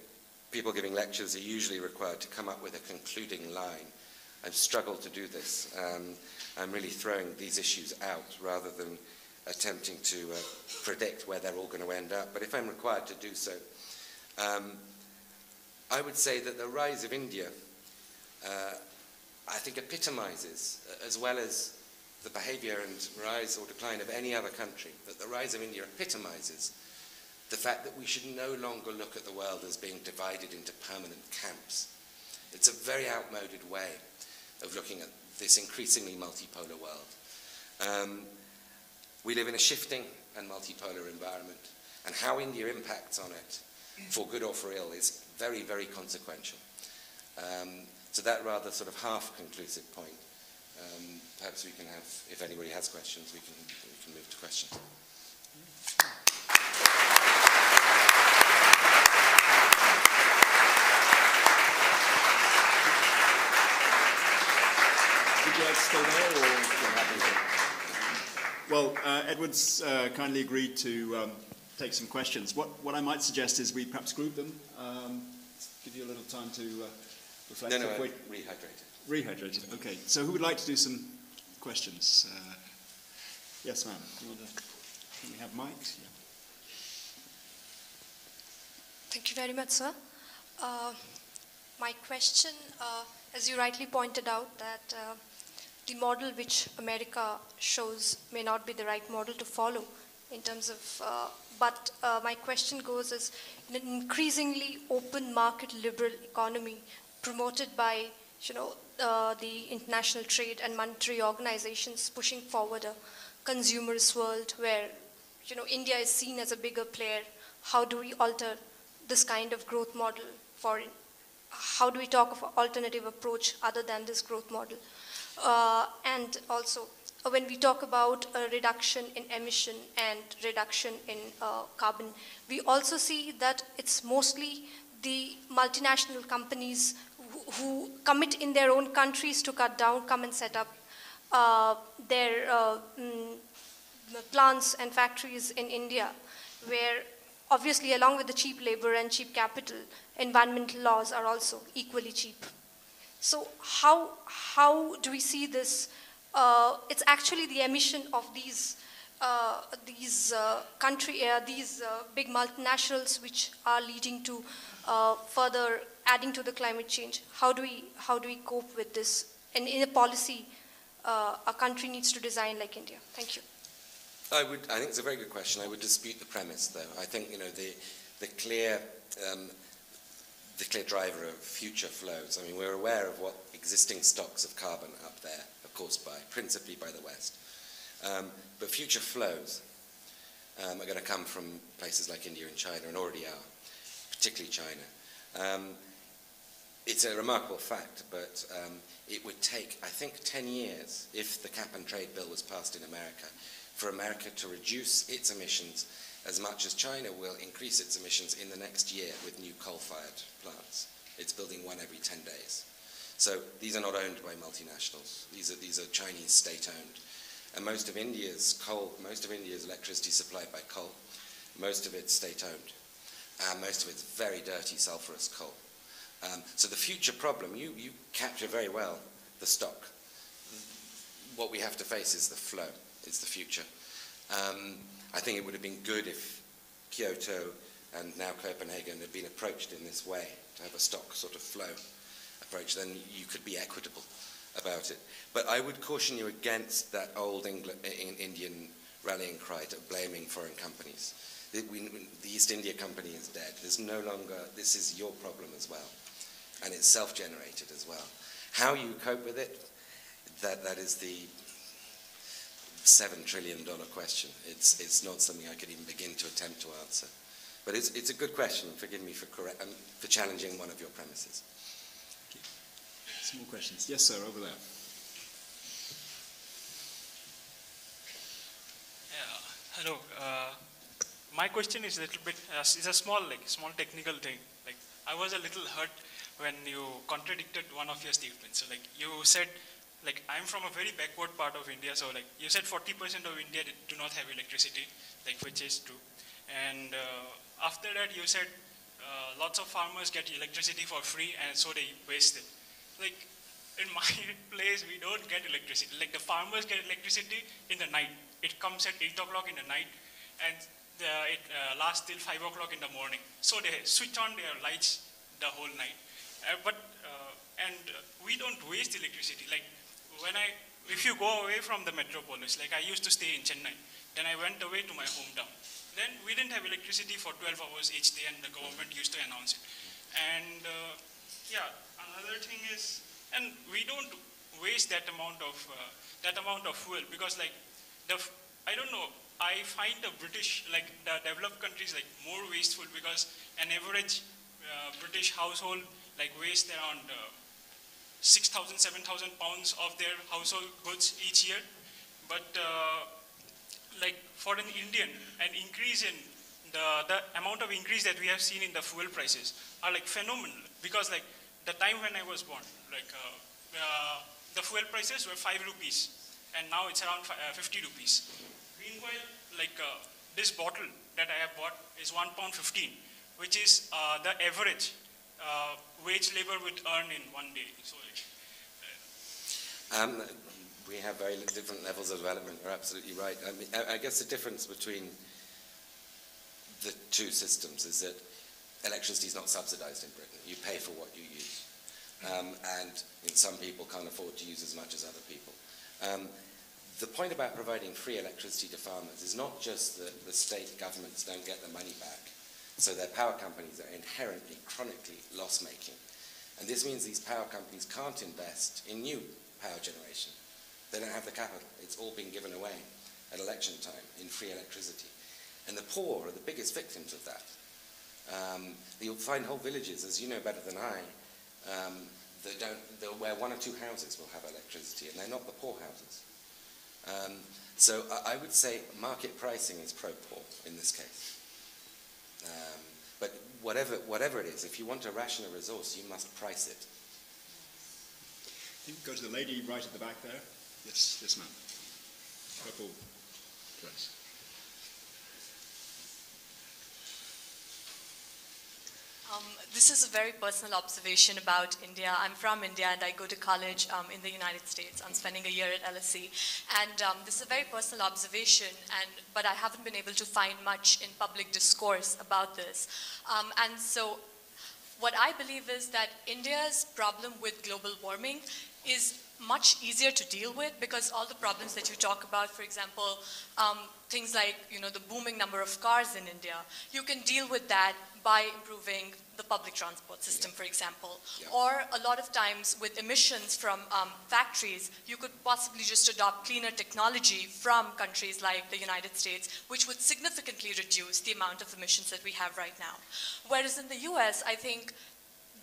people giving lectures are usually required to come up with a concluding line, I've struggled to do this. I'm really throwing these issues out rather than attempting to predict where they're all going to end up. But if I'm required to do so, I would say that the rise of India, I think, epitomizes, as well as the behavior and rise or decline of any other country, that the rise of India epitomizes the fact that we should no longer look at the world as being divided into permanent camps. It's a very outmoded way of looking at this increasingly multipolar world. We live in a shifting and multipolar environment, and how India impacts on it, for good or for ill, is very, very consequential. So that rather sort of half-conclusive point, perhaps we can have, if anybody has questions, we can move to questions. Would you like to stay there, or you're happy to? Well, Edward's kindly agreed to take some questions. What I might suggest is we perhaps group them, give you a little time to reflect. No, rehydrated. Rehydrated, okay. So who would like to do some questions? Yes, ma'am. Can we have mics? Yeah. Thank you very much, sir. My question, as you rightly pointed out, that the model which America shows may not be the right model to follow in terms of, but my question goes as, in an increasingly open market liberal economy promoted by, the international trade and monetary organizations pushing forward a consumerist world where, India is seen as a bigger player, how do we alter this kind of growth model how do we talk of an alternative approach other than this growth model? And also, when we talk about a reduction in emission and reduction in carbon, we also see that it's mostly the multinational companies who commit in their own countries to cut down, come and set up their plants and factories in India, where obviously along with the cheap labor and cheap capital, environmental laws are also equally cheap. So how do we see this? It's actually the emission of these big multinationals which are leading to further adding to the climate change. How do we cope with this? And in a policy, a country needs to design like India. Thank you. I think it's a very good question. I would dispute the premise, though. I think the clear driver of future flows. I mean, we're aware of what existing stocks of carbon are up there, of course, principally by the West. But future flows are going to come from places like India and China, and already are, particularly China. It's a remarkable fact, but it would take, I think, 10 years, if the cap and trade bill was passed in America, for America to reduce its emissions as much as China will increase its emissions in the next year with new coal-fired plants. It's building one every 10 days. So these are not owned by multinationals. These are Chinese state-owned. And most of India's electricity is supplied by coal. Most of it's state-owned. And most of it's very dirty, sulfurous coal. So the future problem, you capture very well the stock. What we have to face is the flow. It's the future. I think it would have been good if Kyoto and now Copenhagen had been approached in this way, to have a stock sort of flow approach. Then you could be equitable about it. But I would caution you against that old Indian rallying cry to blaming foreign companies. The East India Company is dead. There's no longer, this is your problem as well. And it's self-generated as well. How you cope with it, that is the $7 trillion question. It's not something I could even begin to attempt to answer. But it's a good question. Forgive me for challenging one of your premises. Thank you. Some more questions. Yes, sir, over there. Hello. My question is a little bit, it's a small technical thing. Like, I was a little hurt when you contradicted one of your statements. So, like, you said, like, I'm from a very backward part of India. So, like, you said 40% of India do not have electricity, like, which is true. And after that, you said lots of farmers get electricity for free, and so they waste it. Like, in my place, we don't get electricity. Like, the farmers get electricity in the night. It comes at 8 o'clock in the night, and it lasts till 5 o'clock in the morning. So they switch on their lights the whole night. We don't waste electricity. Like, if you go away from the metropolis, like I used to stay in Chennai, then I went away to my hometown. Then we didn't have electricity for 12 hours each day, and the government used to announce it. And yeah, another thing is, and we don't waste that amount of fuel, because like I don't know, I find the British, like the developed countries, like more wasteful, because an average British household like waste around 6,000, 7,000 pounds of their household goods each year. But like for an Indian, an increase in the amount of increase that we have seen in the fuel prices are like phenomenal, because like the time when I was born, like the fuel prices were 5 rupees, and now it's around 50 rupees. Meanwhile, like this bottle that I have bought is £1.15, which is the average wage labor would earn in one day. So, we have very different levels of development. You're absolutely right. I mean, I guess the difference between the two systems is that electricity is not subsidized in Britain. You pay for what you use. And some people can't afford to use as much as other people. The point about providing free electricity to farmers is not just that the state governments don't get the money back, so their power companies are inherently, chronically loss-making. And this means these power companies can't invest in new power generation. They don't have the capital. It's all been given away at election time in free electricity. And the poor are the biggest victims of that. You'll find whole villages, as you know better than I, where 1 or 2 houses will have electricity, and they're not the poor houses. So I would say market pricing is pro-poor in this case. But whatever it is, if you want to ration a resource, you must price it. You can go to the lady right at the back there. Yes, ma'am. Purple dress. This is a very personal observation about India. I'm from India and I go to college in the United States. I'm spending a year at LSE. And this is a very personal observation, but I haven't been able to find much in public discourse about this. And so what I believe is that India's problem with global warming is much easier to deal with, because all the problems that you talk about, for example, things like the booming number of cars in India, you can deal with that by improving the public transport system, for example. Yeah. Or a lot of times with emissions from factories, you could possibly just adopt cleaner technology from countries like the United States, which would significantly reduce the amount of emissions that we have right now. Whereas in the US, I think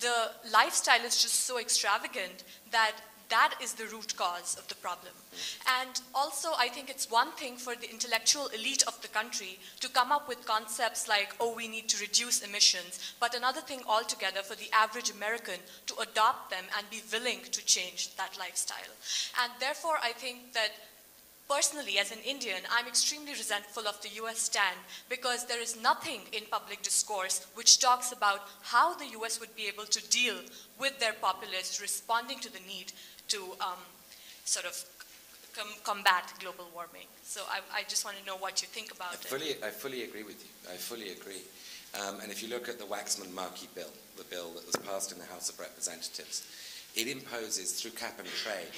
the lifestyle is just so extravagant that is the root cause of the problem. And also, I think it's one thing for the intellectual elite of the country to come up with concepts like, oh, we need to reduce emissions, but another thing altogether for the average American to adopt them and be willing to change that lifestyle. And therefore, I think that personally, as an Indian, I'm extremely resentful of the US stand, because there is nothing in public discourse which talks about how the US would be able to deal with their populace responding to the need to sort of combat global warming. So I just want to know what you think about it. I fully agree with you. I fully agree. And if you look at the Waxman Markey bill, the bill that was passed in the House of Representatives, it imposes, through cap and trade,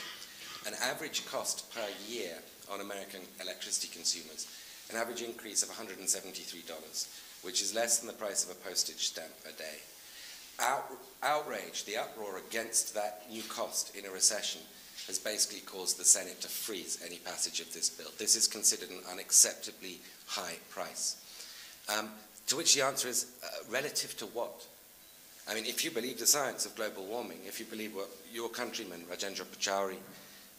an average cost per year on American electricity consumers, an average increase of $173, which is less than the price of a postage stamp a day. Outrage, the uproar against that new cost in a recession, has basically caused the Senate to freeze any passage of this bill. This is considered an unacceptably high price. To which the answer is, relative to what? I mean, if you believe the science of global warming, if you believe what your countryman, Rajendra Pachauri,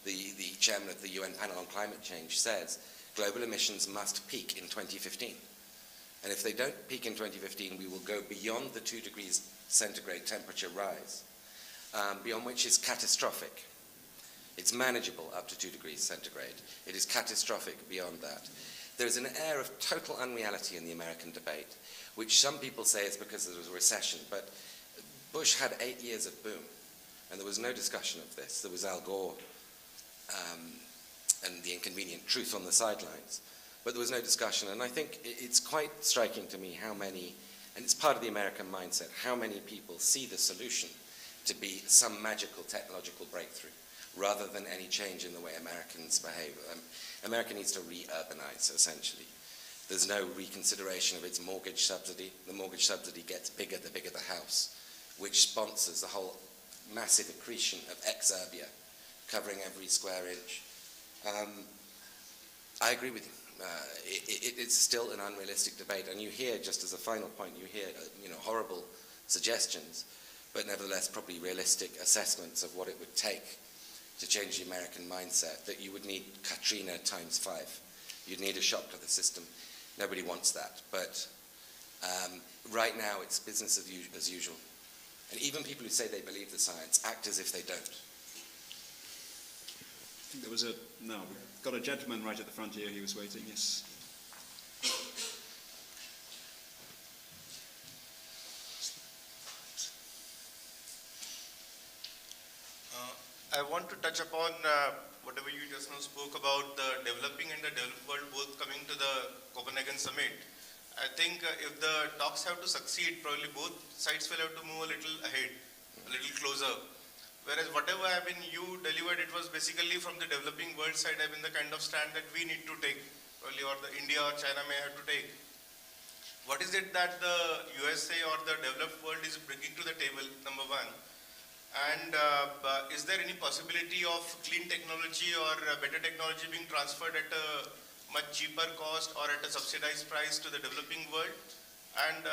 the chairman of the UN panel on climate change, says, global emissions must peak in 2015. And if they don't peak in 2015, we will go beyond the 2 degrees centigrade temperature rise, beyond which is catastrophic. It's manageable up to 2 degrees centigrade. It is catastrophic beyond that. There is an air of total unreality in the American debate, which some people say is because there was a recession, but Bush had 8 years of boom, and there was no discussion of this. There was Al Gore and the inconvenient truth on the sidelines, but there was no discussion. And I think it's quite striking to me how many, and it's part of the American mindset, how many people see the solution to be some magical technological breakthrough, rather than any change in the way Americans behave. America needs to re-urbanize, essentially. There's no reconsideration of its mortgage subsidy. The mortgage subsidy gets bigger the bigger the house, which sponsors the whole massive accretion of exurbia, covering every square inch. I agree with you. It's still an unrealistic debate, and you hear, just as a final point, you hear horrible suggestions, but nevertheless probably realistic assessments of what it would take to change the American mindset, that you would need Katrina times 5. You'd need a shock to the system. Nobody wants that, but right now it's business as usual. And even people who say they believe the science act as if they don't. I think there was we've got a gentleman right at the front here. He was waiting, yes. I want to touch upon whatever you just now spoke about the developing and the developed world both coming to the Copenhagen summit. I think if the talks have to succeed, probably both sides will have to move a little ahead, a little closer. Whereas whatever you delivered, it was basically from the developing world side, the kind of stand that we need to take, probably, or the India or China may have to take. What is it that the USA or the developed world is bringing to the table, number one? And is there any possibility of clean technology or better technology being transferred at a much cheaper cost or at a subsidized price to the developing world? And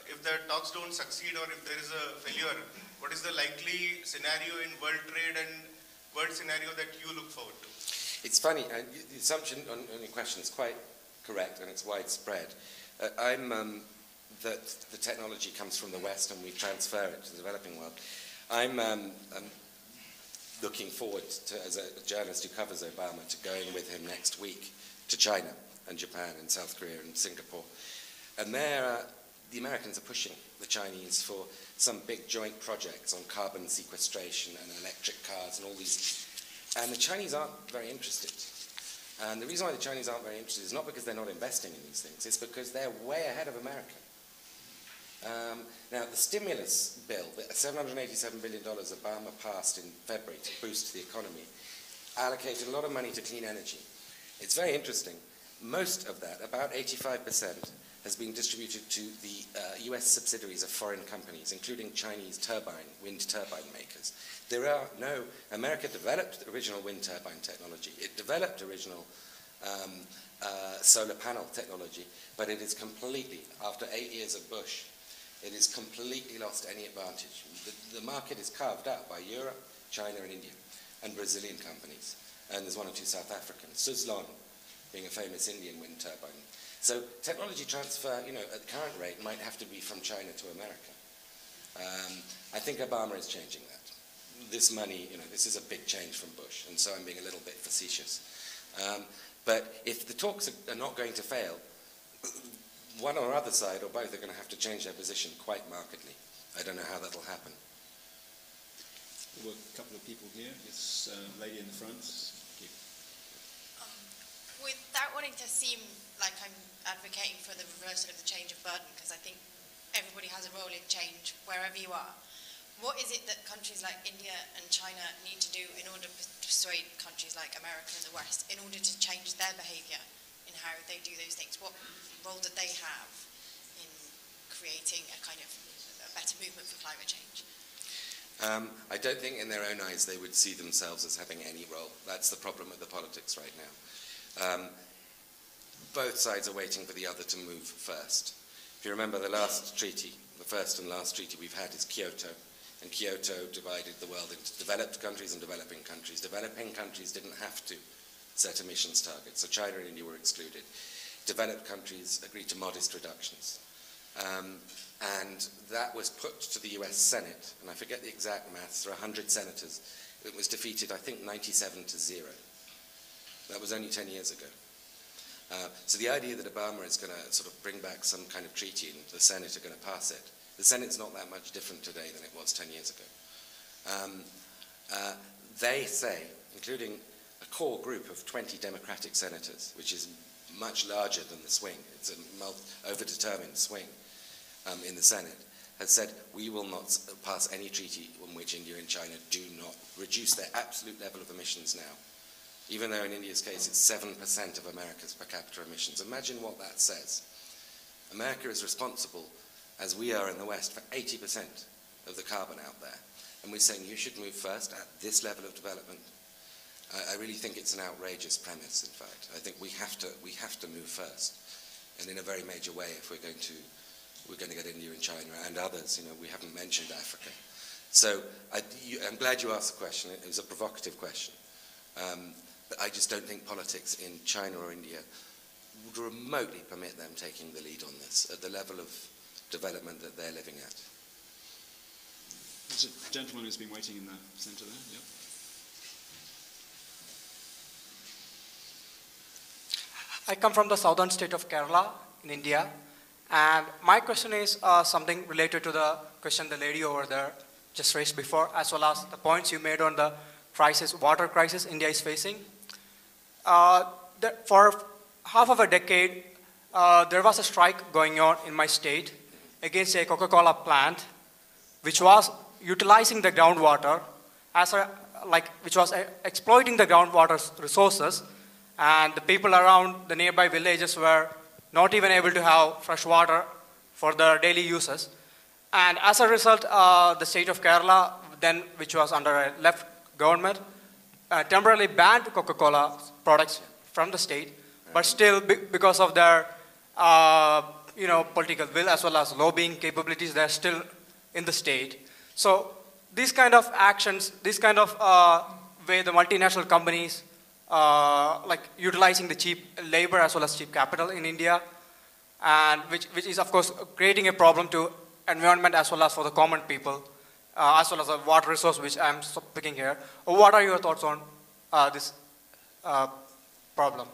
if the talks don't succeed or if there is a failure, what is the likely scenario in world trade and world scenario that you look forward to? It's funny, and the assumption on your question is quite correct, and it's widespread. That the technology comes from the West and we transfer it to the developing world. I'm looking forward to, as a journalist who covers Obama, to going with him next week to China and Japan and South Korea and Singapore. And there, the Americans are pushing the Chinese for some big joint projects on carbon sequestration and electric cars and all these. And the Chinese aren't very interested. And the reason why the Chinese aren't very interested is not because they're not investing in these things, it's because they're way ahead of America. Now, the stimulus bill, the $787 billion Obama passed in February to boost the economy, allocated a lot of money to clean energy. It's very interesting. Most of that, about 85%, has been distributed to the US subsidiaries of foreign companies, including Chinese wind turbine makers. There are no, America developed the original wind turbine technology. It developed original solar panel technology, but it is completely, after 8 years of Bush, it has completely lost any advantage. The market is carved out by Europe, China and India, and Brazilian companies. And there's one or two South Africans, Suzlon being a famous Indian wind turbine. So technology transfer, at the current rate, might have to be from China to America. I think Obama is changing that. This money, this is a big change from Bush, and so I'm being a little bit facetious. But if the talks are not going to fail, one or other side, or both, are going to have to change their position quite markedly. I don't know how that'll happen. There were a couple of people here. This lady in the front. Thank you. Without wanting to seem like I'm advocating for the reversal of the change of burden, because I think everybody has a role in change wherever you are. what is it that countries like India and China need to do in order to persuade countries like America and the West in order to change their behaviour in how they do those things? What role do they have in creating a kind of a better movement for climate change? I don't think in their own eyes they would see themselves as having any role. That's the problem with the politics right now. Both sides are waiting for the other to move first. If you remember the last treaty, the first and last treaty we've had is Kyoto. And Kyoto divided the world into developed countries and developing countries. Developing countries didn't have to set emissions targets, so China and India were excluded. Developed countries agreed to modest reductions. And that was put to the US Senate, and I forget the exact maths, there are 100 senators. It was defeated, I think, 97-0. That was only 10 years ago. So the idea that Obama is going to sort of bring back some kind of treaty and the Senate are going to pass it, the Senate's not that much different today than it was 10 years ago. They say, including a core group of 20 Democratic senators, which is much larger than the swing, it's a over-determined swing in the Senate, has said, we will not pass any treaty in which India and China do not reduce their absolute level of emissions now. Even though in India's case it's 7% of America's per capita emissions. Imagine what that says. America is responsible, as we are in the West, for 80% of the carbon out there. And we're saying you should move first at this level of development. I really think it's an outrageous premise, in fact. I think we have to move first, and in a very major way if we're going to get India and China and others. You know, we haven't mentioned Africa. So I'm glad you asked the question. It was a provocative question. But I just don't think politics in China or India would remotely permit them taking the lead on this at the level of development that they're living at. There's a gentleman who's been waiting in the centre there. Yep. I come from the southern state of Kerala in India, and my question is something related to the question the lady over there just raised before, as well as the points you made on the crisis, water crisis India is facing. For half of a decade, there was a strike going on in my state against a Coca-Cola plant, which was utilizing the groundwater, which was exploiting the groundwater resources, and the people around the nearby villages were not even able to have fresh water for their daily uses. And as a result, the state of Kerala, then, which was under a left government, temporarily banned Coca-Cola products from the state, but still, because of their political will as well as lobbying capabilities, they're still in the state. So these kind of actions, this kind of way the multinational companies utilizing the cheap labor as well as cheap capital in India, and which is of course creating a problem to environment as well as for the common people, as well as the water resource which I'm picking here. What are your thoughts on this problem?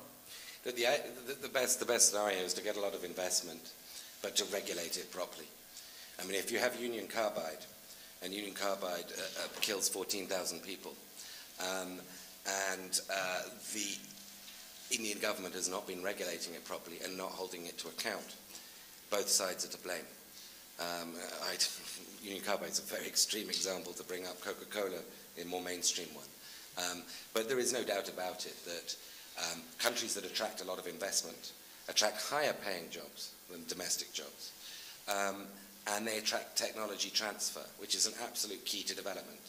The best scenario is to get a lot of investment, but to regulate it properly. I mean, if you have Union Carbide, and Union Carbide kills 14,000 people, and the Indian government has not been regulating it properly and not holding it to account, both sides are to blame. Union Carbide is a very extreme example to bring up. Coca-Cola, a more mainstream one. But there is no doubt about it that countries that attract a lot of investment attract higher paying jobs than domestic jobs. And they attract technology transfer, which is an absolute key to development.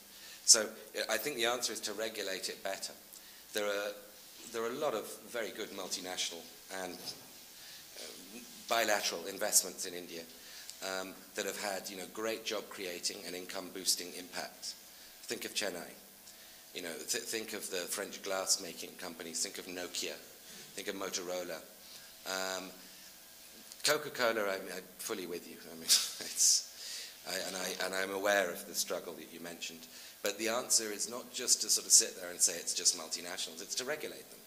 So I think the answer is to regulate it better. There are a lot of very good multinational and bilateral investments in India that have had, great job creating and income boosting impacts. Think of Chennai. Think of the French glass making companies. Think of Nokia. Think of Motorola. Coca-Cola, I'm fully with you. I mean, I'm aware of the struggle that you mentioned. But the answer is not just to sort of sit there and say it's just multinationals. It's to regulate them.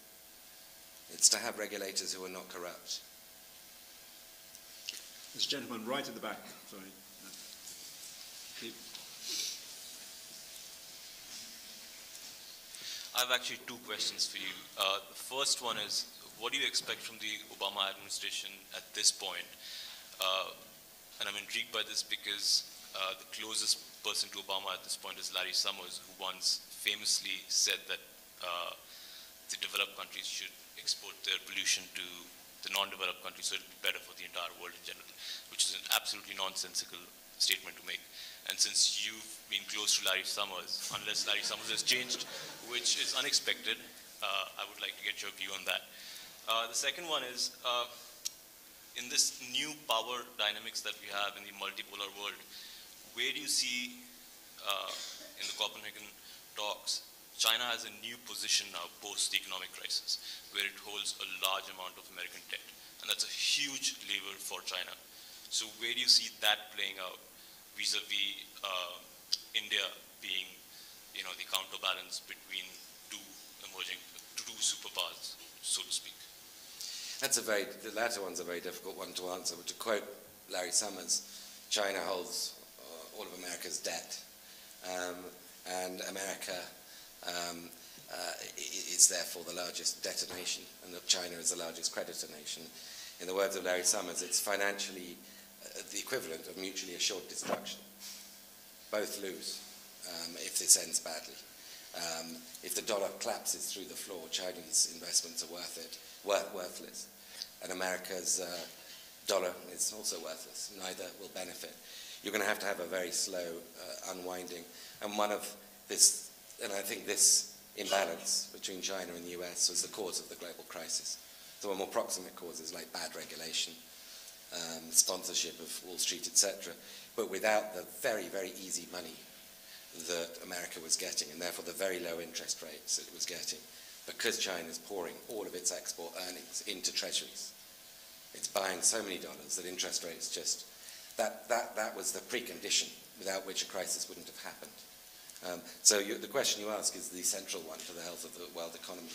It's to have regulators who are not corrupt. This gentleman right at the back. Sorry. I have actually two questions for you. The first one is, what do you expect from the Obama administration at this point? And I'm intrigued by this because the closest person to Obama at this point is Larry Summers, who once famously said that the developed countries should export their pollution to the non-developed countries so it would be better for the entire world in general, which is an absolutely nonsensical statement to make. And since you've been close to Larry Summers, unless Larry Summers has changed, which is unexpected, I would like to get your view on that. The second one is, in this new power dynamics that we have in the multipolar world, where do you see in the Copenhagen talks, China has a new position now post the economic crisis, where it holds a large amount of American debt. And that's a huge lever for China. So where do you see that playing out vis-a-vis India being, the counterbalance between two superpowers, so to speak? The latter one's a very difficult one to answer, but to quote Larry Summers, China holds all of America's debt, and America is therefore the largest debtor nation, and that China is the largest creditor nation. In the words of Larry Summers, it's financially the equivalent of mutually assured destruction. Both lose if this ends badly. If the dollar collapses through the floor, Chinese investments are worthless, and America's dollar is also worthless. Neither will benefit. You're going to have a very slow unwinding, and one of this, and I think this imbalance between China and the US was the cause of the global crisis. There were more proximate causes like bad regulation, sponsorship of Wall Street, etc., but without the very, very easy money that America was getting, and therefore the very low interest rates it was getting, because China's pouring all of its export earnings into treasuries. It's buying so many dollars that interest rates just, that was the precondition without which a crisis wouldn't have happened. So the question you ask is the central one to the health of the world economy.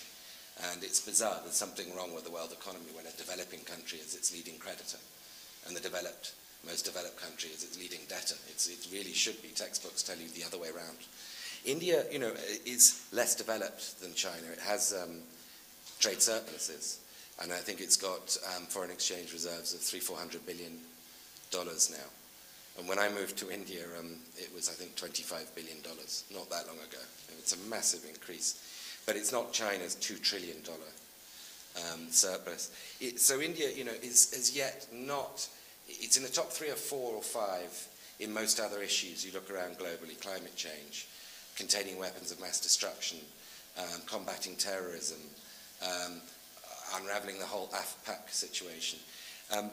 And it's bizarre, there's something wrong with the world economy when a developing country is its leading creditor, and the most developed country is its leading debtor. It really should be. Textbooks tell you the other way around. India, is less developed than China. It has trade surpluses, and I think it's got foreign exchange reserves of $300-400 billion now. And when I moved to India, it was, I think, $25 billion, not that long ago. It's a massive increase. But it's not China's $2 trillion surplus. So India, is as yet not, it's in the top 3 or 4 or 5 in most other issues. You look around globally, climate change, containing weapons of mass destruction, combating terrorism, unraveling the whole AFPAC situation.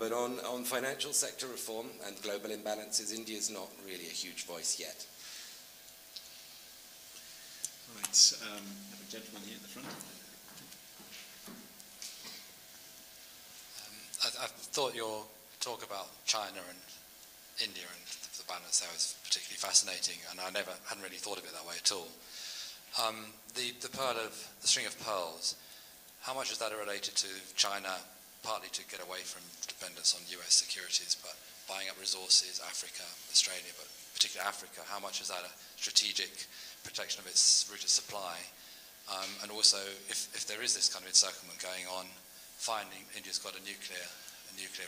But on financial sector reform and global imbalances, India's not really a huge voice yet. All right, have a gentleman here at the front. I thought your talk about China and India and the balance there was particularly fascinating, and I hadn't really thought of it that way at all. The string of pearls, how much is that related to China, partly to get away from dependence on US securities, but buying up resources, Africa, Australia, but particularly Africa, how much is that a strategic protection of its route of supply? And also, if there is this kind of encirclement going on, finding India's got a nuclear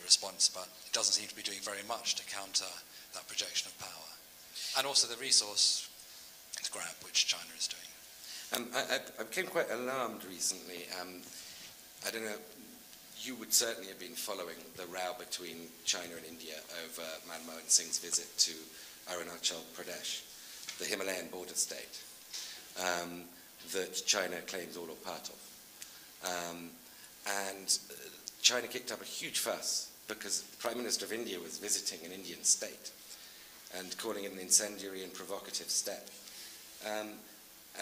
response, but it doesn't seem to be doing very much to counter that projection of power. And also the resource grab, which China is doing. I became quite alarmed recently. I don't know, you would certainly have been following the row between China and India over Manmohan Singh's visit to Arunachal Pradesh, the Himalayan border state that China claims all or part of. And China kicked up a huge fuss because the Prime Minister of India was visiting an Indian state and calling it an incendiary and provocative step.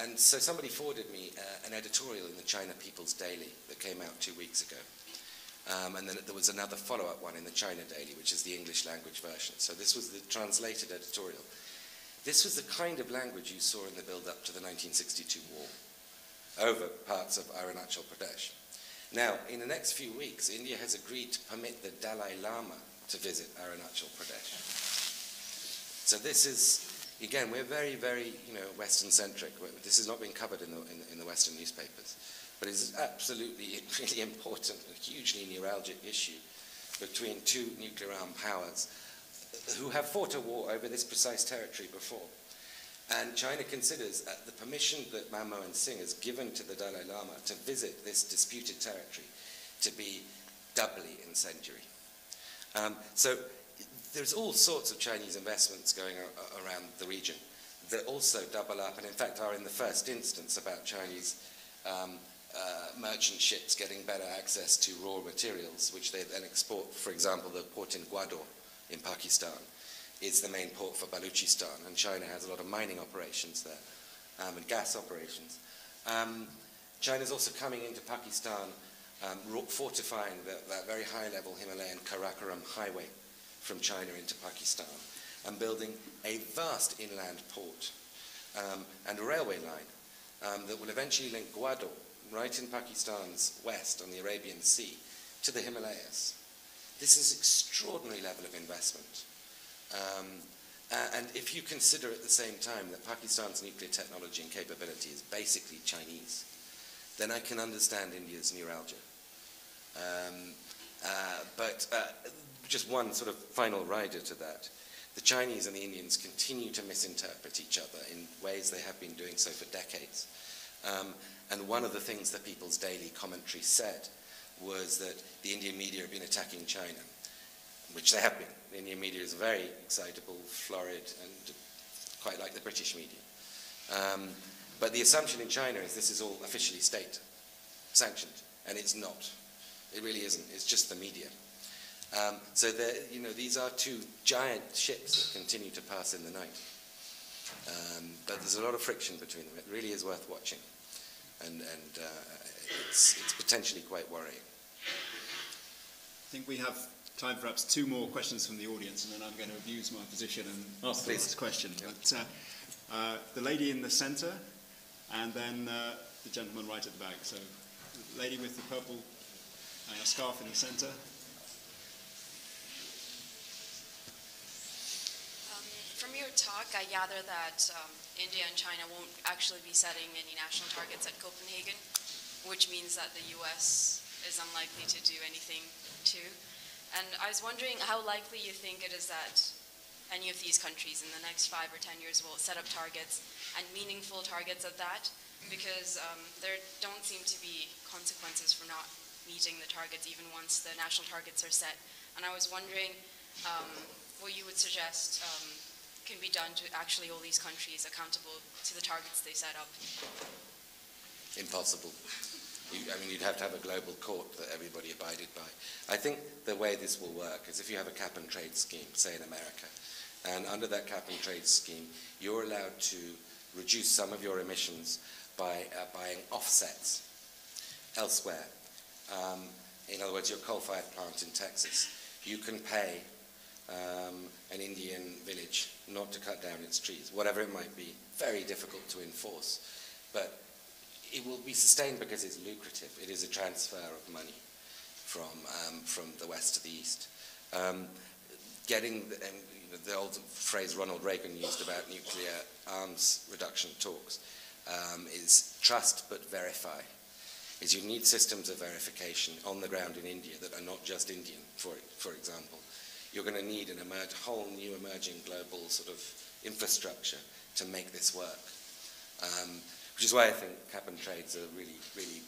And so somebody forwarded me an editorial in the China People's Daily that came out 2 weeks ago. And then there was another follow-up one in the China Daily, which is the English language version. So this was the translated editorial. This was the kind of language you saw in the build-up to the 1962 war over parts of Arunachal Pradesh. Now, in the next few weeks, India has agreed to permit the Dalai Lama to visit Arunachal Pradesh. So this is, again, we're very, very, Western-centric. This has not been covered in the Western newspapers. But it's absolutely really important, a hugely neuralgic issue between two nuclear-armed powers who have fought a war over this precise territory before. And China considers the permission that Man Mo-sing has given to the Dalai Lama to visit this disputed territory to be doubly incendiary. So there's all sorts of Chinese investments going around the region that also double up, and in fact are in the first instance about Chinese merchant ships getting better access to raw materials, which they then export. For example, the port in Gwadar in Pakistan is the main port for Balochistan, and China has a lot of mining operations there, and gas operations. China's also coming into Pakistan, fortifying that very high-level Himalayan Karakoram highway from China into Pakistan, and building a vast inland port and a railway line that will eventually link Gwadar, right in Pakistan's west on the Arabian Sea, to the Himalayas. This is an extraordinary level of investment. And if you consider at the same time that Pakistan's nuclear technology and capability is basically Chinese, then I can understand India's neuralgia. But just one sort of final rider to that. The Chinese and the Indians continue to misinterpret each other in ways they have been doing so for decades. And one of the things that People's Daily commentary said was that the Indian media have been attacking China, which they have been. The Indian media is very excitable, florid, and quite like the British media. But the assumption in China is this is all officially state-sanctioned, and it's not. It really isn't. It's just the media. So these are two giant ships that continue to pass in the night. But there's a lot of friction between them. It really is worth watching. And it's potentially quite worrying. I think we have time for perhaps two more questions from the audience, and then I'm going to abuse my position and ask the last question. But the lady in the centre, and then the gentleman right at the back. So the lady with the purple scarf in the centre. From your talk, I gather that India and China won't actually be setting any national targets at Copenhagen, which means that the US is unlikely to do anything too. And I was wondering how likely you think it is that any of these countries in the next 5 or 10 years will set up targets, and meaningful targets at that, because there don't seem to be consequences for not meeting the targets even once the national targets are set. And I was wondering what you would suggest can be done to actually hold these countries accountable to the targets they set up. Impossible. You'd have to have a global court that everybody abided by. I think the way this will work is if you have a cap and trade scheme, say in America, and under that cap and trade scheme, you're allowed to reduce some of your emissions by buying offsets elsewhere. In other words, your coal-fired plant in Texas, you can pay an Indian village not to cut down its trees, whatever it might be. Very difficult to enforce, but it will be sustained because it's lucrative. It is a transfer of money from the west to the east. Getting the old phrase Ronald Reagan used about nuclear arms reduction talks is trust but verify. Is you need systems of verification on the ground in India that are not just Indian, for example. You're going to need a whole new emerging global sort of infrastructure to make this work. Which is why I think cap and trade's a really, really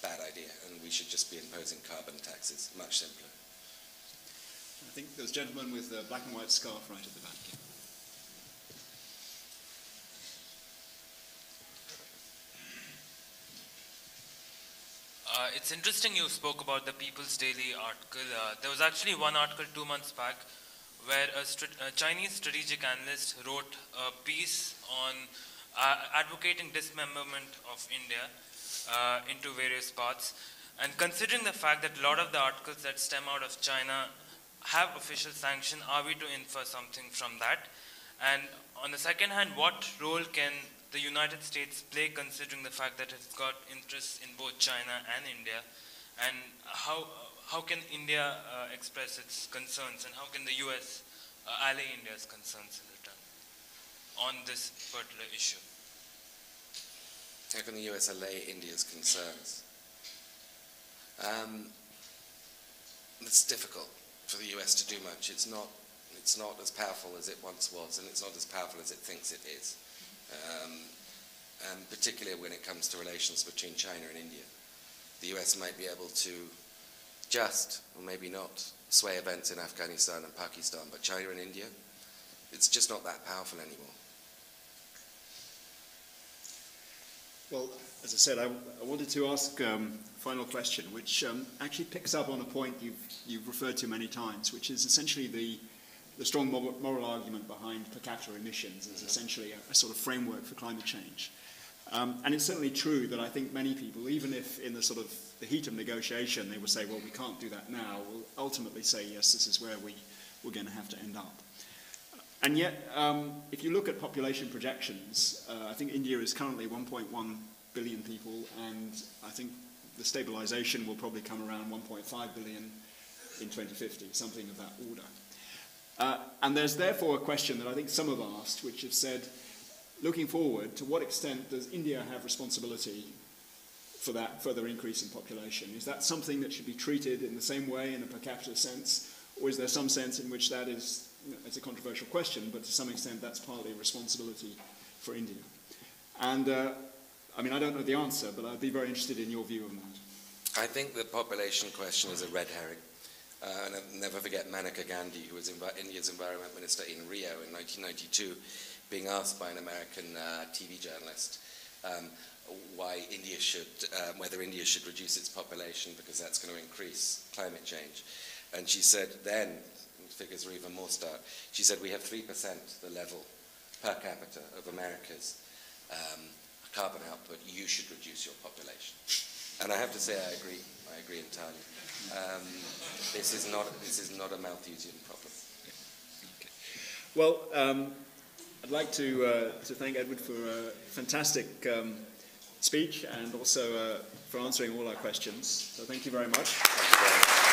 bad idea, and we should just be imposing carbon taxes, much simpler. I think there's a gentleman with a black and white scarf right at the back. It's interesting you spoke about the People's Daily article. There was actually one article 2 months back where a Chinese strategic analyst wrote a piece on advocating dismemberment of India into various parts. And considering the fact that a lot of the articles that stem out of China have official sanction, are we to infer something from that? And on the second hand, what role can the United States play, considering the fact that it's got interests in both China and India? And how can India express its concerns, and how can the US allay India's concerns in return on this particular issue? How can the US allay India's concerns? It's difficult for the US to do much. It's It's not as powerful as it once was, and it's not as powerful as it thinks it is. And particularly when it comes to relations between China and India. The US might be able to just, or maybe not, sway events in Afghanistan and Pakistan, but China and India, it's just not that powerful anymore. Well, as I said, I wanted to ask a final question, which actually picks up on a point you've referred to many times, which is essentially the strong moral argument behind per capita emissions as essentially a sort of framework for climate change. And it's certainly true that I think many people, even if in the sort of the heat of negotiation, they will say, well, we can't do that now, will ultimately say, yes, this is where we're going to have to end up. And yet, if you look at population projections, I think India is currently 1.1 billion people, and I think the stabilization will probably come around 1.5 billion in 2050, something of that order. And there's therefore a question that I think some have asked, which have said, looking forward, to what extent does India have responsibility for that further increase in population? Is that something that should be treated in the same way in a per capita sense, or is there some sense in which that is, it's a controversial question, but to some extent that's partly a responsibility for India? And I mean, I don't know the answer, but I'd be very interested in your view on that. I think the population question is a red herring. And I'll never forget Maneka Gandhi, who was India's environment minister in Rio in 1992, being asked by an American TV journalist why India should, whether India should reduce its population because that's going to increase climate change. And she said then, figures were even more stark, she said, we have 3% the level per capita of America's carbon output, you should reduce your population. And I have to say I agree entirely. This is not a Malthusian problem. Okay. Well, I'd like to thank Edward for a fantastic speech and also for answering all our questions. So thank you very much.